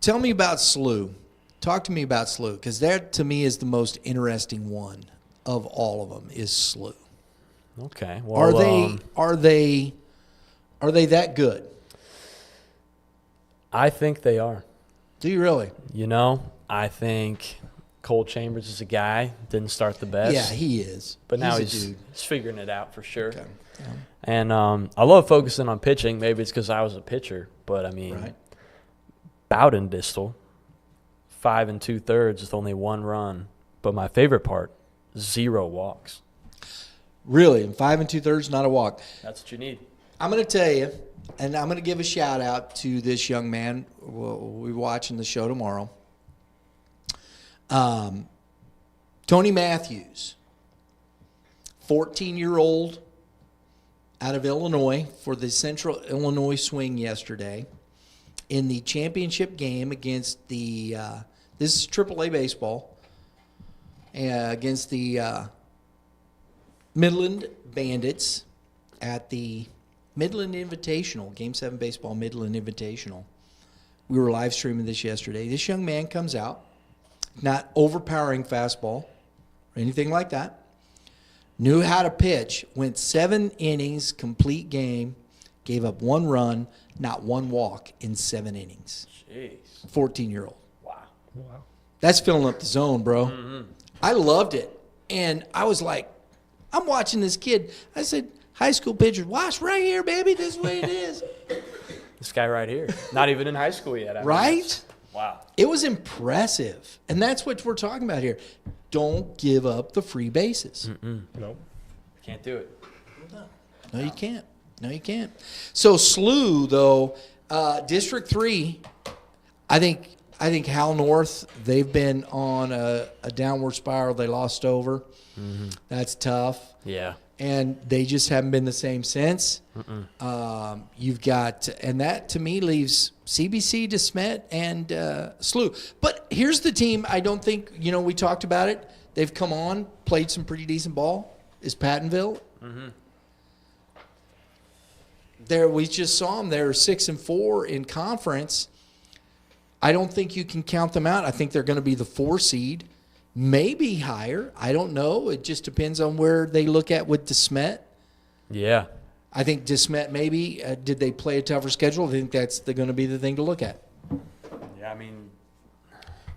Tell me about SLU. Talk to me about SLU, because that to me is the most interesting one of all of them. Is SLU. Okay. Well, Are they that good? I think they are. Do you really? You know, I think Cole Chambers is a guy. Didn't start the best. Yeah, he is. But now a he's dude. figuring it out for sure. Okay. Yeah. And I love focusing on pitching. Maybe it's because I was a pitcher. But, I mean, Right. Bowden Distal, 5 2/3 with only 1 run. But my favorite part, 0 walks. Really, and 5 2/3, not a walk. That's what you need. I'm going to tell you, and I'm going to give a shout out to this young man. We'll be watching the show tomorrow. Tony Matthews, 14-year-old out of Illinois for the Central Illinois Swing yesterday in the championship game against the this is AAA baseball against the Midland Bandits at the Midland Invitational, Game 7 baseball Midland Invitational. We were live streaming this yesterday. This young man comes out, not overpowering fastball or anything like that. Knew how to pitch, went 7 innings, complete game, gave up 1 run, not 1 walk in 7 innings. Jeez. 14-year-old. Wow. That's filling up the zone, bro. Mm-hmm. I loved it. And I was like, I'm watching this kid. I said, high school pitchers, watch right here, baby. This is the way it is. This guy right here. Not even in high school yet. I mean, Right? Wow. It was impressive. And that's what we're talking about here. Don't give up the free bases. Nope. Can't do it. No, you can't. No, you can't. So SLU, though, District 3, I think Hal North, they've been on a downward spiral. They lost over. Mm-hmm. That's tough. Yeah. And they just haven't been the same since. You've got, and that to me leaves CBC, DeSmet, and SLU. But here's the team I don't think, we talked about it. They've come on, played some pretty decent ball, is Pattonville. Mm-hmm. We just saw them. They're 6-4 in conference. I don't think you can count them out. I think they're going to be the 4 seed. Maybe higher. I don't know. It just depends on where they look at with DeSmet. Yeah. I think DeSmet maybe. Did they play a tougher schedule? I think that's going to be the thing to look at. Yeah, I mean.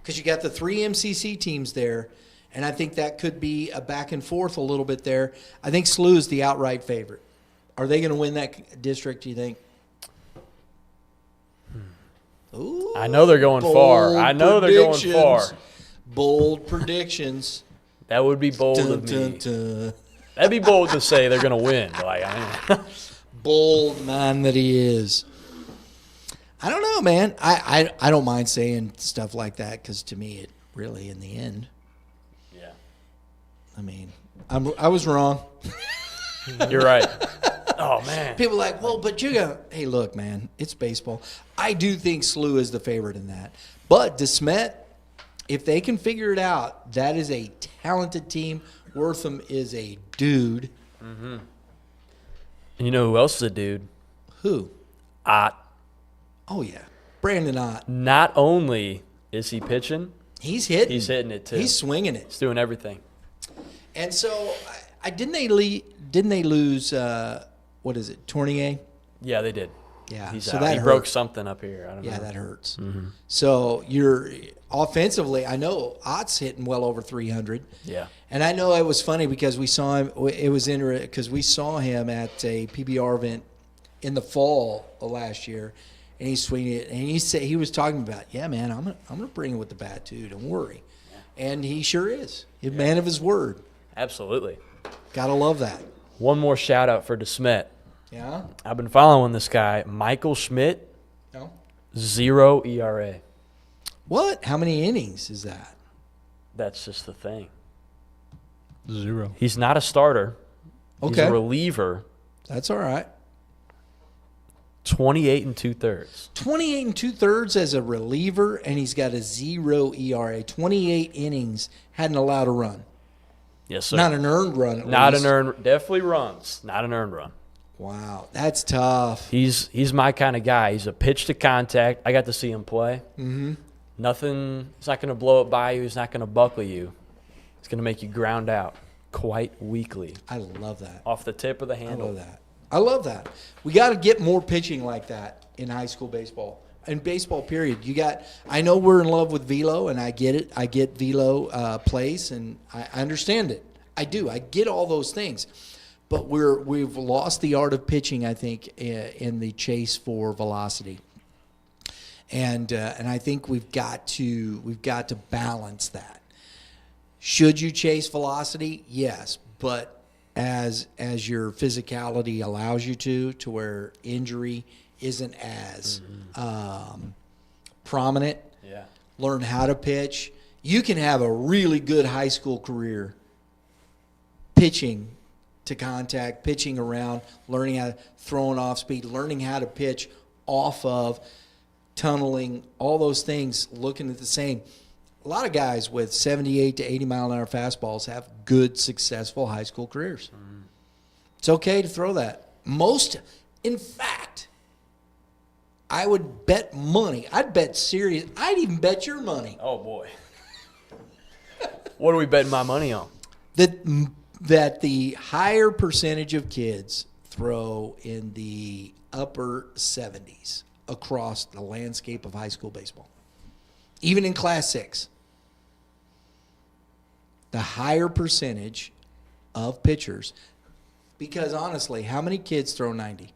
Because you got the 3 M.C.C. teams there, and I think that could be a back and forth a little bit there. I think SLU is the outright favorite. Are they going to win that district, do you think? Ooh, I know they're going far. I know they're going far. Bold predictions. That would be bold Dun, of me. dun, dun. That'd be bold to say they're going to win. Bold man that he is. I don't know, man. I don't mind saying stuff like that because to me it really, in the end, Yeah. I mean, I was wrong. You're right. Oh, man. People are like, well, but you go, hey, look, man, it's baseball. I do think SLU is the favorite in that. But DeSmet, if they can figure it out, that is a talented team. Wortham is a dude. Mm-hmm. And you know who else is a dude? Who? Ott. Oh, yeah. Brandon Ott. Not only is he pitching, he's hitting. He's hitting it, too. He's swinging it. He's doing everything. And so, didn't they lose, what is it, Tournier? Yeah, they did. Yeah. He's so out. that He hurt. broke something up here. I don't know. Yeah, that hurts. Mm-hmm. So offensively, I know Ott's hitting well over 300. Yeah. And I know it was funny because we saw him. It was interesting because we saw him at a PBR event in the fall of last year, and he's swinging it. And he was talking about, yeah, man, I'm gonna bring it with the bat too. Don't worry. Yeah. And he sure is. He's a man of his word. Absolutely. Gotta love that. One more shout out for DeSmet. Yeah. I've been following this guy, Michael Schmidt. No. 0 ERA. What? How many innings is that? That's just the thing. 0. He's not a starter. He's Okay. a reliever. That's all right. 28 and 2/3. 28 and 2/3 as a reliever, and he's got a 0 ERA. 28 innings, hadn't allowed a run. Yes, sir. Not an earned run. At Not least. an earned. Definitely runs. Not an earned run. Wow, that's tough. He's my kind of guy. He's a pitch to contact. I got to see him play. Mm-hmm. Nothing. He's not going to blow it by you. He's not going to buckle you. He's going to make you ground out quite weakly I love that. off the tip of the I handle. love that. I love that. We got to get more pitching like that in high school baseball. And baseball, period. I know we're in love with velo, and I get it. I get velo plays, and I understand it. I do. I get all those things. But we've lost the art of pitching, I think, in the chase for velocity. And I think we've got to balance that. Should you chase velocity? Yes, but as your physicality allows you to where injury isn't as prominent. Yeah. Learn how to pitch. You can have a really good high school career pitching to contact, pitching around, learning how to throwing off speed, learning how to pitch off of tunneling, all those things, looking at the same. A lot of guys with 78 to 80 mile an hour fastballs have good, successful high school careers. It's okay to throw that. In fact, I would bet money. I'd bet serious. I'd even bet your money Oh boy. What are we betting my money on? that the higher percentage of kids throw in the upper 70s across the landscape of high school baseball, even in Class 6. The higher percentage of pitchers, because honestly, how many kids throw 90?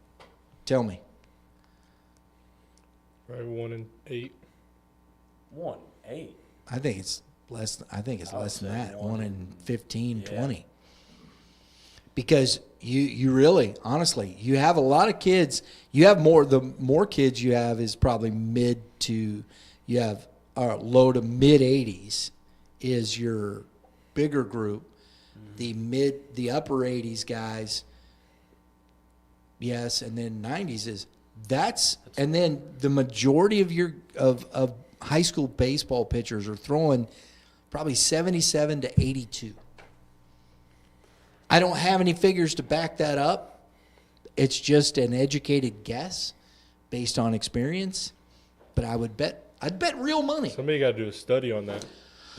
Tell me. Right, 1 in 8. 1-8. I think it's less. I think it's I would less than say that. 1 1 in 15, Yeah. 20. Because you really, honestly, you have a lot of kids. You have more. The more kids you have is probably you have low to mid 80s is your bigger group. The upper 80s guys. Yes, and then 90s is and then the majority of your of high school baseball pitchers are throwing probably 77 to 82. I don't have any figures to back that up. It's just an educated guess based on experience, but I'd bet real money. Somebody got to do a study on that.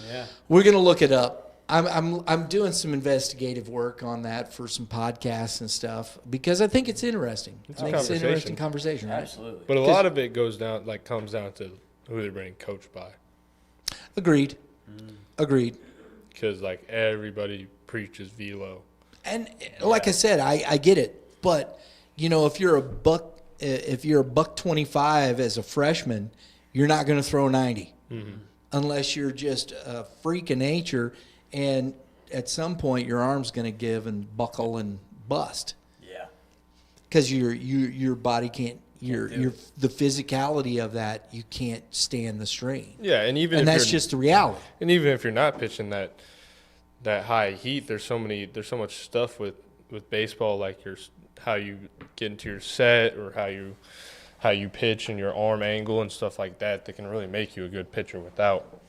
Yeah. We're going to look it up. I'm doing some investigative work on that for some podcasts and stuff because I think it's interesting. It's I a think it's an interesting conversation. conversation, right? Absolutely. But a lot of it comes down to who they're being coached by. Agreed. Agreed. Because, everybody preaches velo. And like I said, I get it. But, if you're a buck 25 as a freshman, you're not going to throw 90 unless you're just a freak of nature. And at some point, your arm's going to give and buckle and bust. Yeah. Because your body can't. The physicality of that, you can't stand the strain. Yeah, and that's just the reality. And even if you're not pitching that high heat, there's so much stuff with baseball, like how you get into your set or how you pitch and your arm angle and stuff like that can really make you a good pitcher without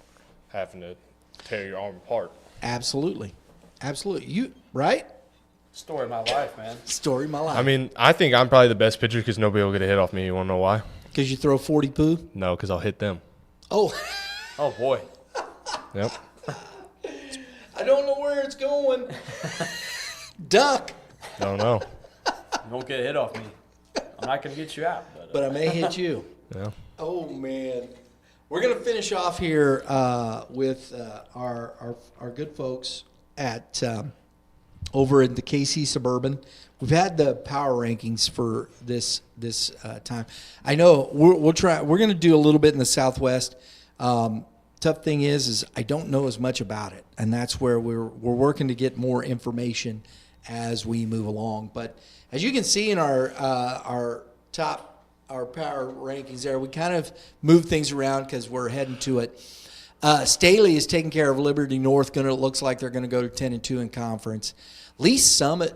having to tear your arm apart. Absolutely. You right? Story of my life, man. Story of my life. I mean, I think I'm probably the best pitcher because nobody will get a hit off me. You want to know why? Because you throw 40 poo? No, because I'll hit them. Oh. Oh boy. Yep. I don't know where it's going. Duck. Don't know. You won't get a hit off me. I'm not going to get you out. But I may hit you. Yeah. Oh, man. We're going to finish off here with our good folks at over at the G.A.C. Suburban. We've had the power rankings for this time. I know we'll try. We're going to do a little bit in the Southwest. Tough thing is I don't know as much about it, and that's where we're working to get more information as we move along. But as you can see in our power rankings there, we kind of move things around because we're heading to it. Staley is taking care of Liberty North. It looks like they're going to go to 10-2 in conference. Lee Summit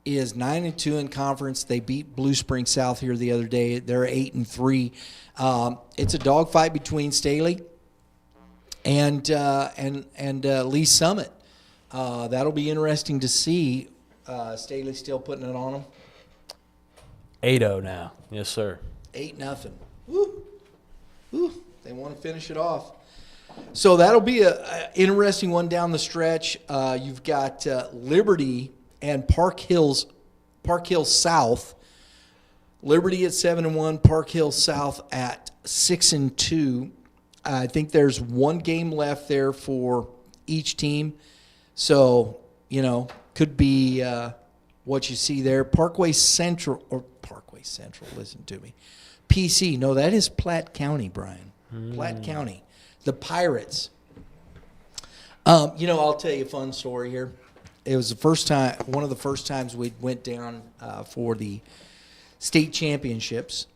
is 9-2 in conference. They beat Blue Spring South here the other day. They're 8-3. It's a dogfight between Staley and Lee Summit. That'll be interesting to see. Staley still putting it on them. 8-0 now. Yes, sir. 8-0. Woo. Woo. They want to finish it off. So that'll be a interesting one down the stretch. You've got Liberty and Park Hill South. Liberty at 7-1, Park Hill South at 6-2. I think there's one game left there for each team. So, could be what you see there. Parkway Central, listen to me. PC, no, that is Platte County, Brian. Platte County. The Pirates. I'll tell you a fun story here. It was one of the first times we went down for the state championships.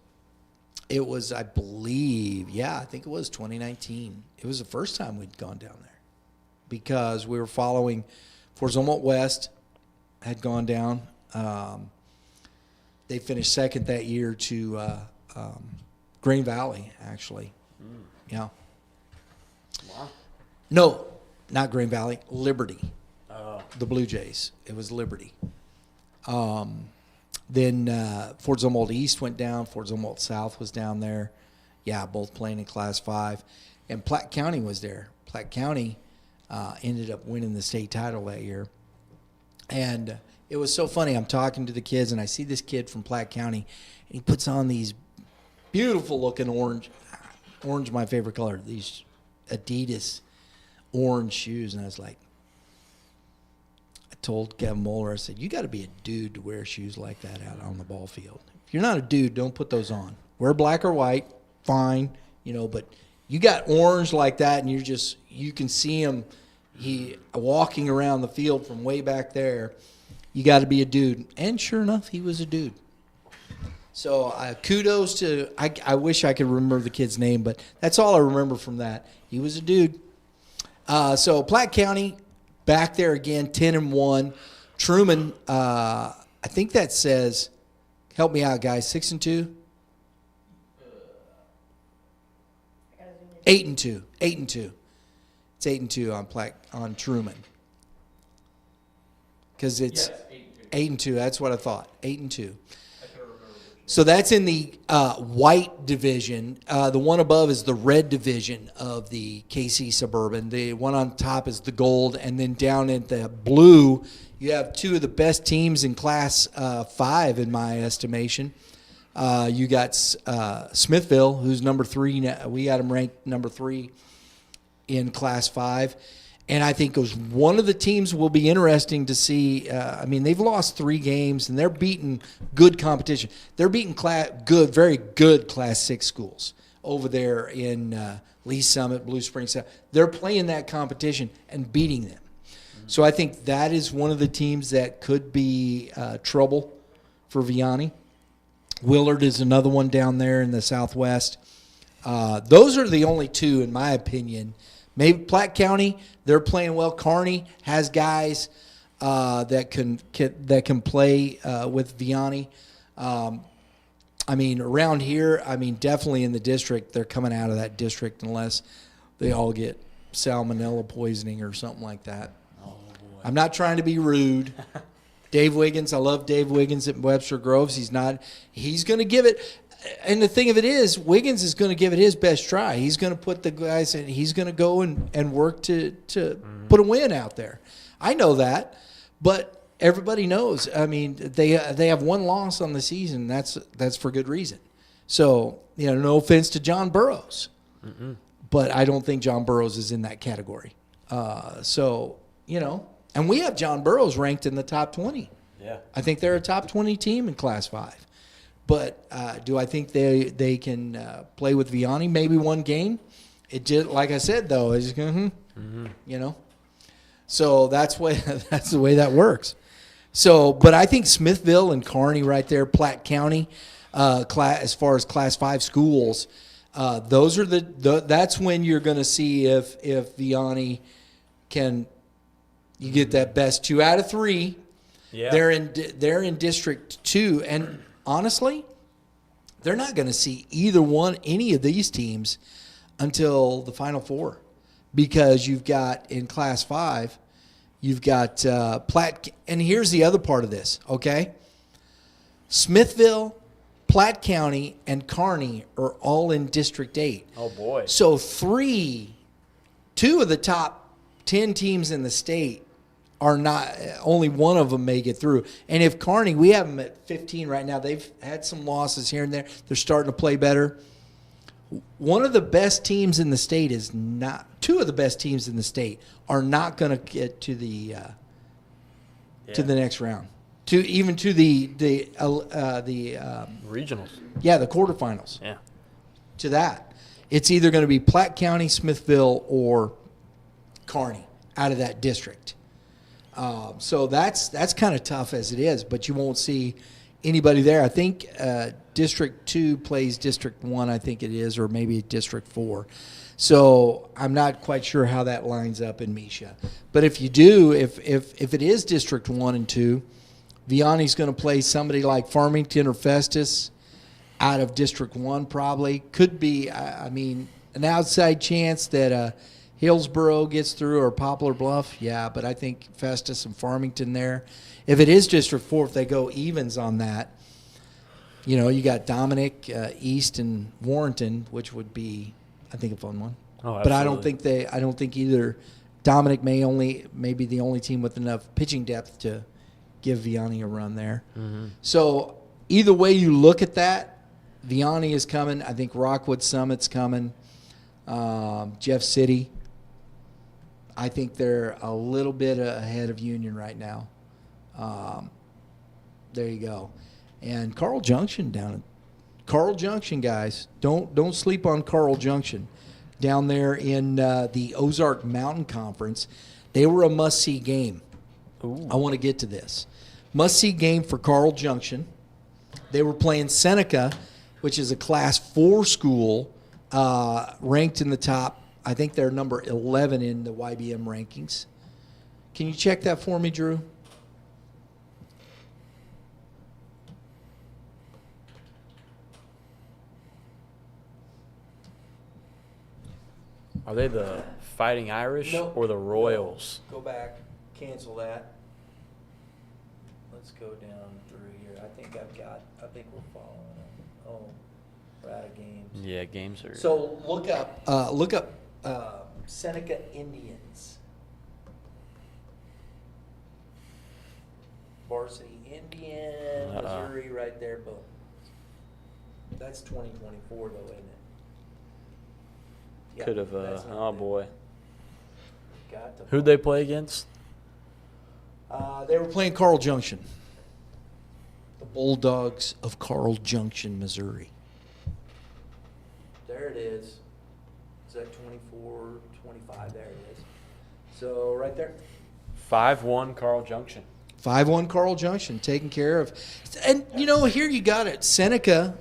It was, I think it was 2019. It was the first time we'd gone down there because we were following Fort Zumwalt West had gone down. They finished second that year to Green Valley, actually. Yeah. Wow. No, not Green Valley. Liberty. The Blue Jays. It was Liberty. Then Fort Zumwalt East went down. Fort Zumwalt South was down there. Yeah, both playing in Class 5. And Platte County was there. Platte County ended up winning the state title that year. And it was so funny. I'm talking to the kids, and I see this kid from Platte County, and he puts on these beautiful-looking orange, my favorite color, these Adidas orange shoes. And I was like, I told Kevin Moeller, I said, you got to be a dude to wear shoes like that out on the ball field. If you're not a dude, don't put those on. Wear black or white, fine, but you got orange like that, and you can see him walking around the field from way back there. You got to be a dude. And sure enough, he was a dude. So kudos to, I wish I could remember the kid's name, but that's all I remember from that. He was a dude. So Platte County, back there again, 10-1. Truman, I think that says, help me out, guys, 6-2? 8-2. 8-2. It's 8-2 on Truman. Because it's 8-2. That's what I thought. 8-2. So that's in the white division. The one above is the red division of the G.A.C. Suburban. The one on top is the gold. And then down in the blue, you have two of the best teams in Class 5, in my estimation. You got Smithville, who's number 3. We got them ranked number 3 in Class 5. And I think it was one of the teams will be interesting to see. They've lost 3 games, and they're beating good competition. They're beating very good Class 6 schools over there in Lee Summit, Blue Spring South. They're playing that competition and beating them. Mm-hmm. So I think that is one of the teams that could be trouble for Vianney. Willard is another one down there in the Southwest. Those are the only 2, in my opinion. Maybe Platte County, they're playing well. Kearney has guys that can play with Vianney. Around here, definitely in the district, they're coming out of that district unless they all get salmonella poisoning or something like that. Oh, boy. I'm not trying to be rude. Dave Wiggins, I love Dave Wiggins at Webster Groves. He's going to give it. And the thing of it is, Wiggins is going to give it his best try. He's going to put the guys in. He's going to go and work to put a win out there. I know that, but everybody knows. They have one loss on the season. That's for good reason. So, no offense to John Burroughs. but I don't think John Burroughs is in that category. So, and we have John Burroughs ranked in the top 20. Yeah. I think they're a top 20 team in Class 5. But do I think they can play with Vianney maybe one game? It just, like I said, though, is So that's the way that works. So, but I think Smithville and Kearney right there, Platte County, as far as Class 5 schools, those are that's when you're going to see if Vianney can you get that best 2 out of 3. Yeah. They're in District 2, and honestly, they're not going to see any of these teams until the Final Four, because you've got in Class 5, you've got Platte, and here's the other part of this. Okay, Smithville, Platte County, and Kearney are all in District 8. Oh boy. So 2 of the top 10 teams in the state are not, only one of them may get through. And if Kearney, we have them at 15 right now. They've had some losses here and there. They're starting to play better. One of the best teams in the state is not, 2 of the best teams in the state are not going to get to the next round, to the regionals. Yeah, the quarterfinals. Yeah. To that, it's either going to be Platte County, Smithville, or Kearney out of that district. So that's kind of tough as it is, but you won't see anybody there. I think District 2 plays District 1, I think it is, or maybe District 4. So I'm not quite sure how that lines up in Misha. But if you do, if it is District 1 and 2, Vianney's going to play somebody like Farmington or Festus out of District 1 probably. Could be, an outside chance that Hillsboro gets through or Poplar Bluff, yeah, but I think Festus and Farmington there. If it is District 4, if they go evens on that, you got Dominic, East, and Warrenton, which would be, I think, a fun one. Oh, absolutely. But I don't think either. Dominic may be the only team with enough pitching depth to give Vianney a run there. Mm-hmm. So either way you look at that, Vianney is coming. I think Rockwood Summit's coming. Jeff City. I think they're a little bit ahead of Union right now. There you go. And Carl Junction guys. Don't sleep on Carl Junction. Down there in the Ozark Mountain Conference, they were a must-see game. Ooh. I want to get to this. Must-see game for Carl Junction. They were playing Seneca, which is a Class 4 school, ranked in the top. I think they're number 11 in the YBM rankings. Can you check that for me, Drew? Are they the Fighting Irish Nope. or the Royals? Go back. Cancel that. Let's go down through here. I think we're following them. Oh, we're out of games. Yeah, games are. So look up Seneca Indians. Varsity Indian, Missouri, right there. Boom. That's 2024 though, isn't it? Yeah, Could have. that's not Oh bad. boy. Got to Who'd they play against? They were playing Carl Junction. The Bulldogs of Carl Junction, Missouri. There it is. Is that 24, 25? There it is. So right there. 5-1 Carl Junction. 5-1 Carl Junction, taken care of. And, here you got it. Seneca,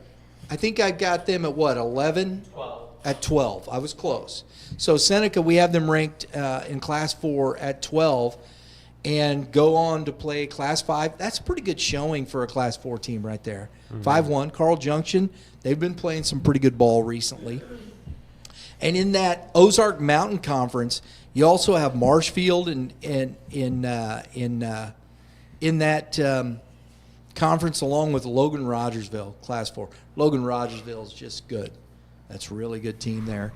I think I got them at what, 11? 12. At 12. I was close. So Seneca, we have them ranked in Class 4 at 12 and go on to play Class 5. That's a pretty good showing for a Class 4 team right there. 5-1. Carl Junction, they've been playing some pretty good ball recently. And in that Ozark Mountain Conference, you also have Marshfield in that conference along with Logan Rogersville, Class 4. Logan Rogersville is just good. That's a really good team there.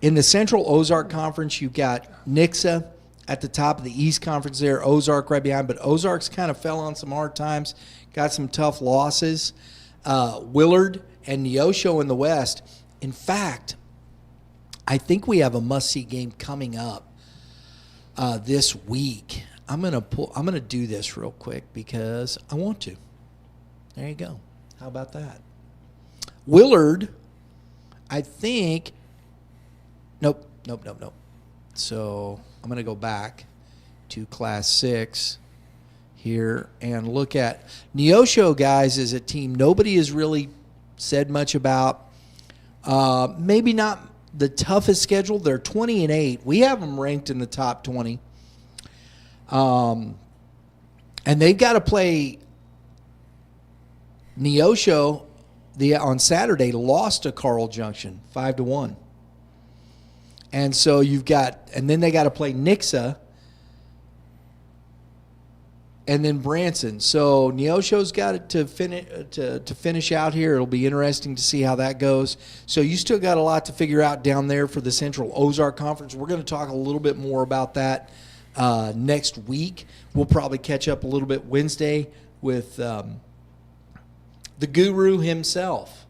In the Central Ozark Conference, you've got Nixa at the top of the East Conference there, Ozark right behind. But Ozark's kind of fell on some hard times, got some tough losses. Willard and Neosho in the West. In fact, I think we have a must-see game coming up this week. I'm gonna do this real quick because I want to. There you go. How about that? Willard, I think. Nope. So I'm gonna go back to Class 6 here and look at Neosho, guys, is a team nobody has really said much about. Maybe not the toughest schedule. They're 20-8. We have them ranked in the top 20. And they've got to play Neosho on Saturday. Lost to Carl Junction 5-1. And so and then they got to play Nixa and then Branson. So Neosho's got it to finish out here. It'll be interesting to see how that goes. So you still got a lot to figure out down there for the Central Ozark Conference. We're going to talk a little bit more about that next week. We'll probably catch up a little bit Wednesday with the guru himself.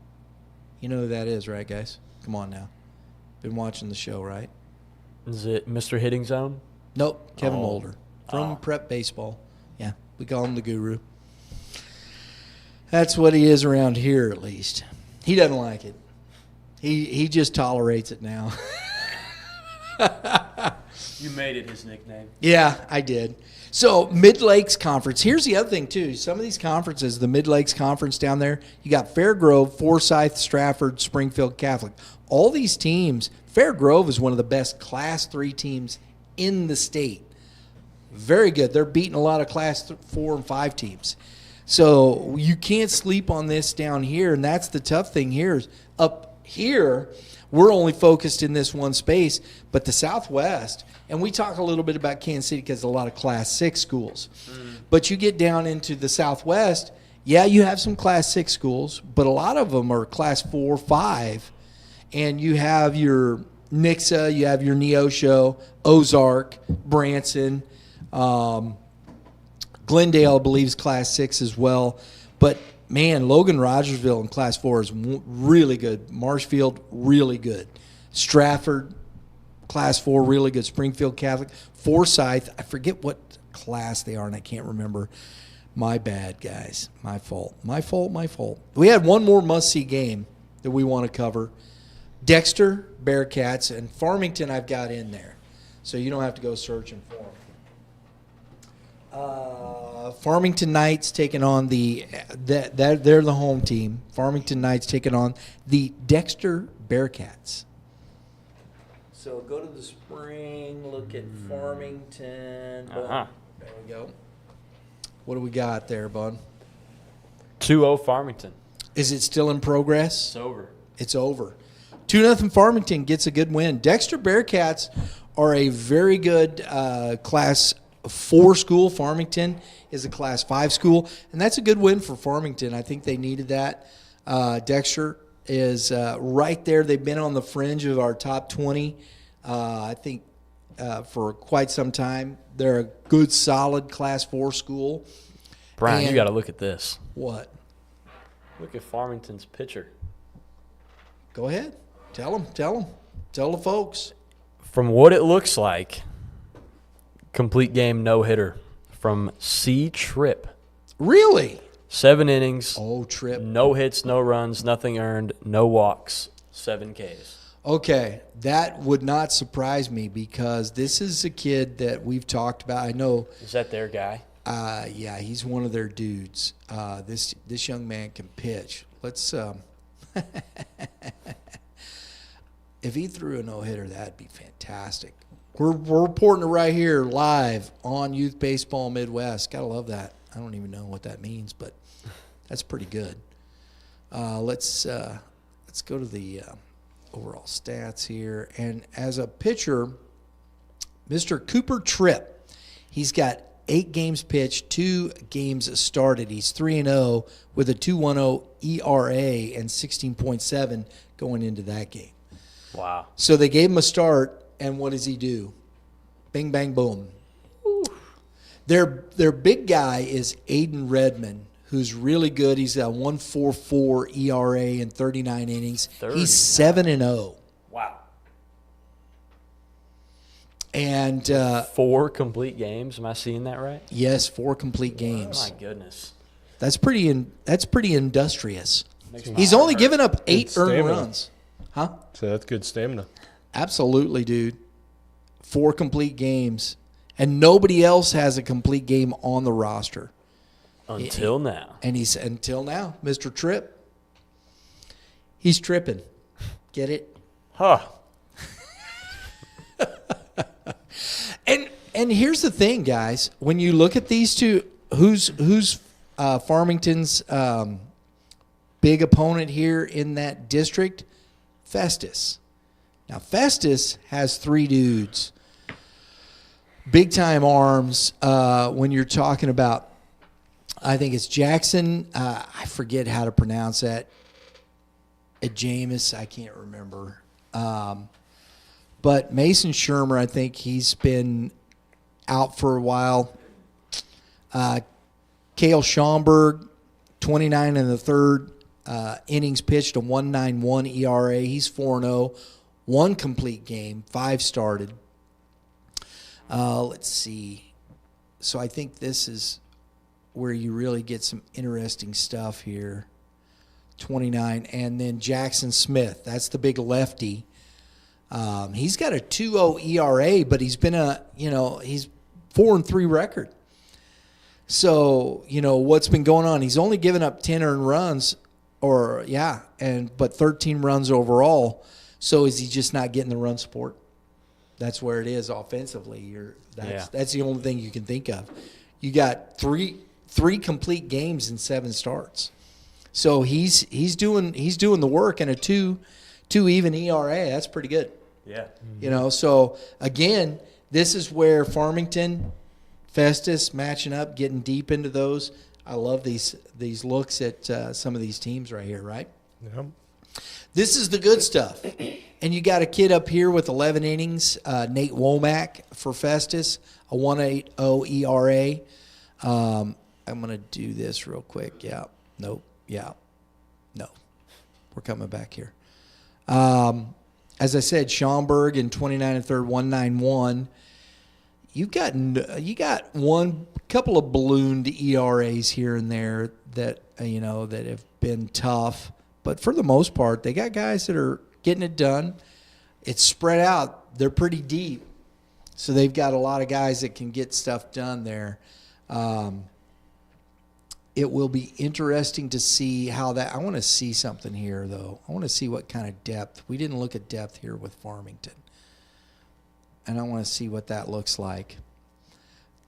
You know who that is, right, guys? Come on now. Been watching the show, right? Is it Mr. Hitting Zone? Nope, Kevin Oh. Mulder from Prep Baseball. Yeah, we call him the guru. That's what he is around here, at least. He doesn't like it. He just tolerates it now. You made it his nickname. Yeah, I did. So Mid-Lakes Conference. Here's the other thing, too. Some of these conferences, the Mid-Lakes Conference down there, you got Fairgrove, Forsyth, Stratford, Springfield Catholic. All these teams, Fairgrove is one of the best Class 3 teams in the state. Very good. They're beating a lot of Class 4 and 5 teams. So you can't sleep on this down here, and that's the tough thing here. Is up here, we're only focused in this one space, but the Southwest, and we talk a little bit about Kansas City because a lot of Class 6 schools. But you get down into the Southwest, yeah, you have some Class 6 schools, but a lot of them are Class 4, 5, and you have your Nixa, you have your Neosho, Ozark, Branson, Glendale, I believe, is Class 6 as well. But, man, Logan Rogersville in Class 4 is really good. Marshfield, really good. Stratford, Class 4, really good. Springfield Catholic. Forsyth, I forget what class they are, and I can't remember. My bad, guys. My fault. We had one more must-see game that we want to cover. Dexter, Bearcats, and Farmington I've got in there. So you don't have to go searching for them. Farmington Knights taking on they're the home team. Farmington Knights taking on the Dexter Bearcats. So go to the spring, look at Farmington. Uh-huh. There we go. What do we got there, bud? 2-0 Farmington. Is it still in progress? It's over. It's over. 2-0 Farmington gets a good win. Dexter Bearcats are a very good Class 4 school. Farmington is a Class 5 school, and that's a good win for Farmington. I think they needed that. Dexter is right there. They've been on the fringe of our top 20, I think, for quite some time. They're a good, solid Class 4 school. Brian, you And- got to look at this. What? Look at Farmington's pitcher. Go ahead. Tell them. Tell the folks. From what it looks like, complete game no-hitter from C. Tripp. Really? 7 innings, Oh, Trip. no hits, no runs, nothing earned, no walks, 7 Ks. Okay, that would not surprise me because this is a kid that we've talked about. I know, Is that their guy? yeah, he's one of their dudes. This young man can pitch. Let's if he threw a no-hitter, that'd be fantastic. We're reporting it right here live on Youth Baseball Midwest. Gotta love that. I don't even know what that means, but that's pretty good. Let's go to the overall stats here. And as a pitcher, Mr. Cooper Tripp, he's got 8 games pitched, 2 games started. He's 3-0 with a 2.10 ERA and 16.7 going into that game. Wow. So they gave him a start, and what does he do? Bing, bang, boom. Their big guy is Aiden Redmond, who's really good. He's got 1.44 ERA in 39 innings. He's 7-0. Wow. And 4 complete games. Am I seeing that right? yes, 4 complete games. My goodness. That's pretty industrious. Makes my He's heart only hurt. given up 8 earned stamina. runs. Huh? So that's good stamina. Absolutely, dude. 4 complete games. And nobody else has a complete game on the roster. Until now. And he's until now, Mr. Tripp. He's tripping. Get it? Huh. And here's the thing, guys. When you look at these two, who's Farmington's big opponent here in that district? Festus. Now, Festus has 3 dudes. Big-time arms when you're talking about, I think it's Jackson. I forget how to pronounce that. Jameis, I can't remember. But Mason Shermer, I think he's been out for a while. Cale Schaumburg, 29 in the third innings pitched, a 1.91 ERA. He's 4-0, 1 complete game, 5 started. Let's see. So I think this is where you really get some interesting stuff here. 29, and then Jackson Smith. That's the big lefty. He's got a 2.0 ERA, but he's been he's 4-3 record. So, what's been going on? He's only given up 10 earned runs, but 13 runs overall. So is he just not getting the run support? That's where it is offensively. That's the only thing you can think of. You got three complete games in 7 starts. So he's doing the work, and a 2 even ERA. That's pretty good. Yeah. So again, this is where Farmington, Festus matching up, getting deep into those. I love these looks at some of these teams right here, right? Yeah. This is the good stuff. And you got a kid up here with 11 innings, Nate Womack for Festus, a 1.80 ERA. I'm going to do this real quick. Yeah. Nope. Yeah. No. We're coming back here. As I said, Schaumburg in 29 and third, 1.91. You got one couple of ballooned ERAs here and there that that have been tough, but for the most part, they got guys that are getting it done. It's spread out. They're pretty deep, so they've got a lot of guys that can get stuff done there. It will be interesting to see how that. I want to see something here, though. I want to see what kind of depth. We didn't look at depth here with Farmington, and I want to see what that looks like.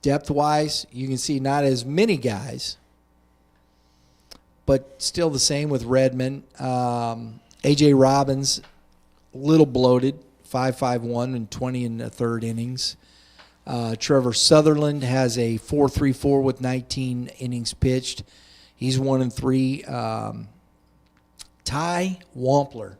Depth-wise, you can see not as many guys, but still the same with Redmond. A.J. Robbins, a little bloated, 5.51 and 20 in the third innings. Trevor Sutherland has a 4.34 with 19 innings pitched. He's 1-3. Ty Wampler.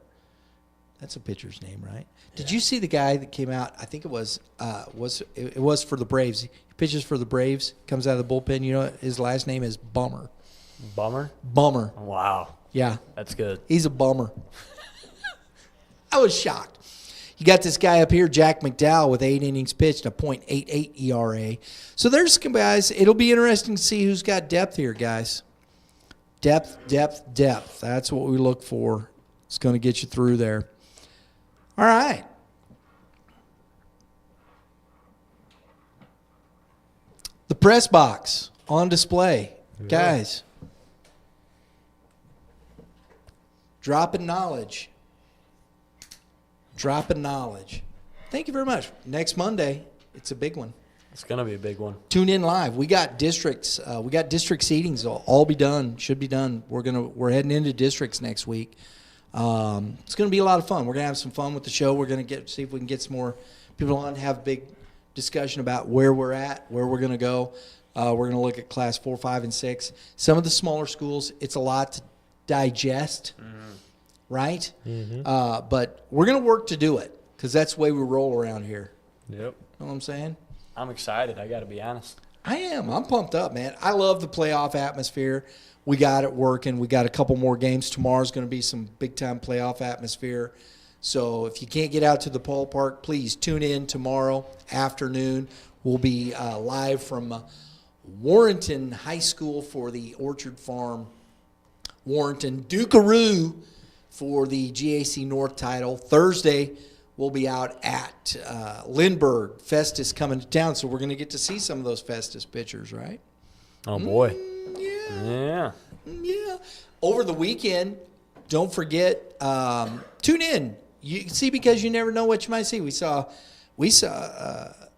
That's a pitcher's name, right? Yeah. Did you see the guy that came out? I think it was for the Braves. He pitches for the Braves, comes out of the bullpen. You know, his last name is Bummer. Bummer? Bummer. Wow. Yeah. That's good. He's a bummer. I was shocked. You got this guy up here, Jack McDowell, with 8 innings pitched, a .88 ERA. So there's some guys. It'll be interesting to see who's got depth here, guys. Depth. That's what we look for. It's going to get you through there. All right. The press box on display. Yeah. Guys, dropping knowledge. Thank you very much. Next Monday, it's a big one. It's going to be a big one. Tune in live. We got districts. We got district seedings. All be done. Should be done. We're heading into districts next week. It's going to be a lot of fun. We're going to have some fun with the show. We're going to see if we can get some more people on, have a big discussion about where we're at, where we're going to go. We're going to look at class 4, 5, and 6. Some of the smaller schools, it's a lot to digest. Mm-hmm. Right? Mm-hmm. But we're going to work to do it because that's the way we roll around here. Yep. Know what I'm saying? I'm excited. I got to be honest. I am. I'm pumped up, man. I love the playoff atmosphere. We got it working. We got a couple more games. Tomorrow's going to be some big-time playoff atmosphere. So if you can't get out to the ballpark, please tune in tomorrow afternoon. We'll be live from Warrenton High School for the Orchard Farm Warrenton Dukearoo for the G.A.C. North title. Thursday, we'll be out at Lindbergh. Festus coming to town, so we're going to get to see some of those Festus pitchers, right? Oh, boy. Yeah. Yeah. Over the weekend, don't forget, tune in. You see, because you never know what you might see. We saw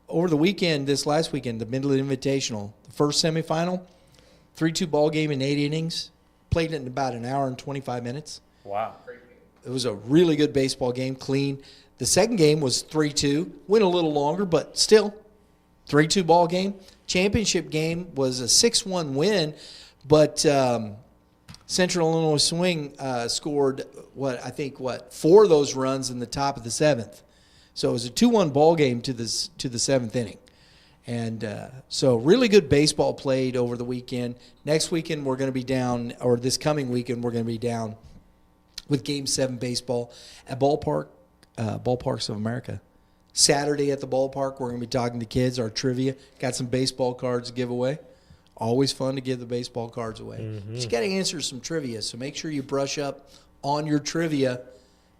over the weekend, this last weekend, the Midland Invitational, the first semifinal, 3-2 ball game in 8 innings, played it in about an hour and 25 minutes. Wow. It was a really good baseball game, clean. The second game was 3-2, went a little longer, but still 3-2 ball game. Championship game was a 6-1 win, but Central Illinois Swing scored, 4 of those runs in the top of the 7th. So it was a 2-1 ball game to the 7th inning. And so really good baseball played over the weekend. Next weekend we're going to be down, or this coming weekend we're going to be down with Game 7 baseball at Ballparks of America. Saturday at the ballpark, we're going to be talking to kids, our trivia. Got some baseball cards to give away. Always fun to give the baseball cards away. Mm-hmm. But you got to answer some trivia, so make sure you brush up on your trivia,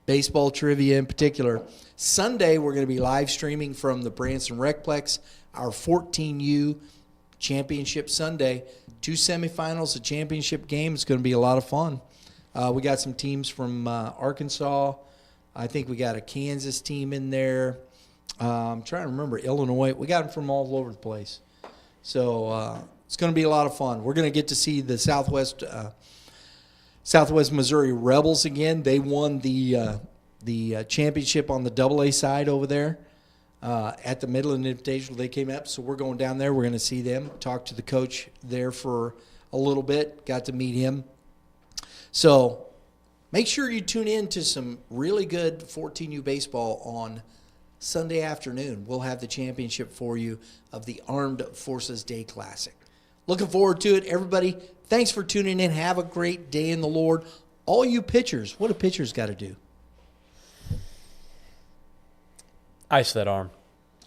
baseball trivia in particular. Sunday, we're going to be live streaming from the Branson Recplex, our 14U Championship Sunday. 2 semifinals, a championship game. It's going to be a lot of fun. We got some teams from Arkansas. I think we got a Kansas team in there. I'm trying to remember, Illinois. We got them from all over the place. So it's going to be a lot of fun. We're going to get to see the Southwest Missouri Rebels again. They won the championship on the AA side over there at the Midland Invitational. They came up, so we're going down there. We're going to see them, talk to the coach there for a little bit. Got to meet him. So make sure you tune in to some really good 14U baseball on Sunday afternoon. We'll have the championship for you of the Armed Forces Day Classic. Looking forward to it. Everybody, thanks for tuning in. Have a great day in the Lord. All you pitchers, what do pitchers got to do? Ice that arm.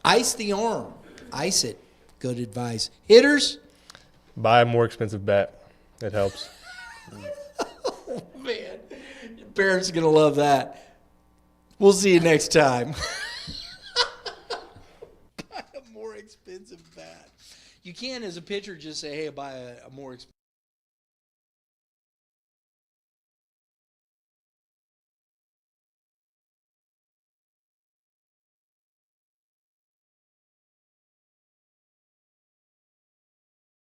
Ice the arm. Ice it. Good advice. Hitters? Buy a more expensive bat. It helps. Oh, man. Your parents are going to love that. We'll see you next time. Buy a more expensive bat. You can, as a pitcher, just say, hey, buy a more expensive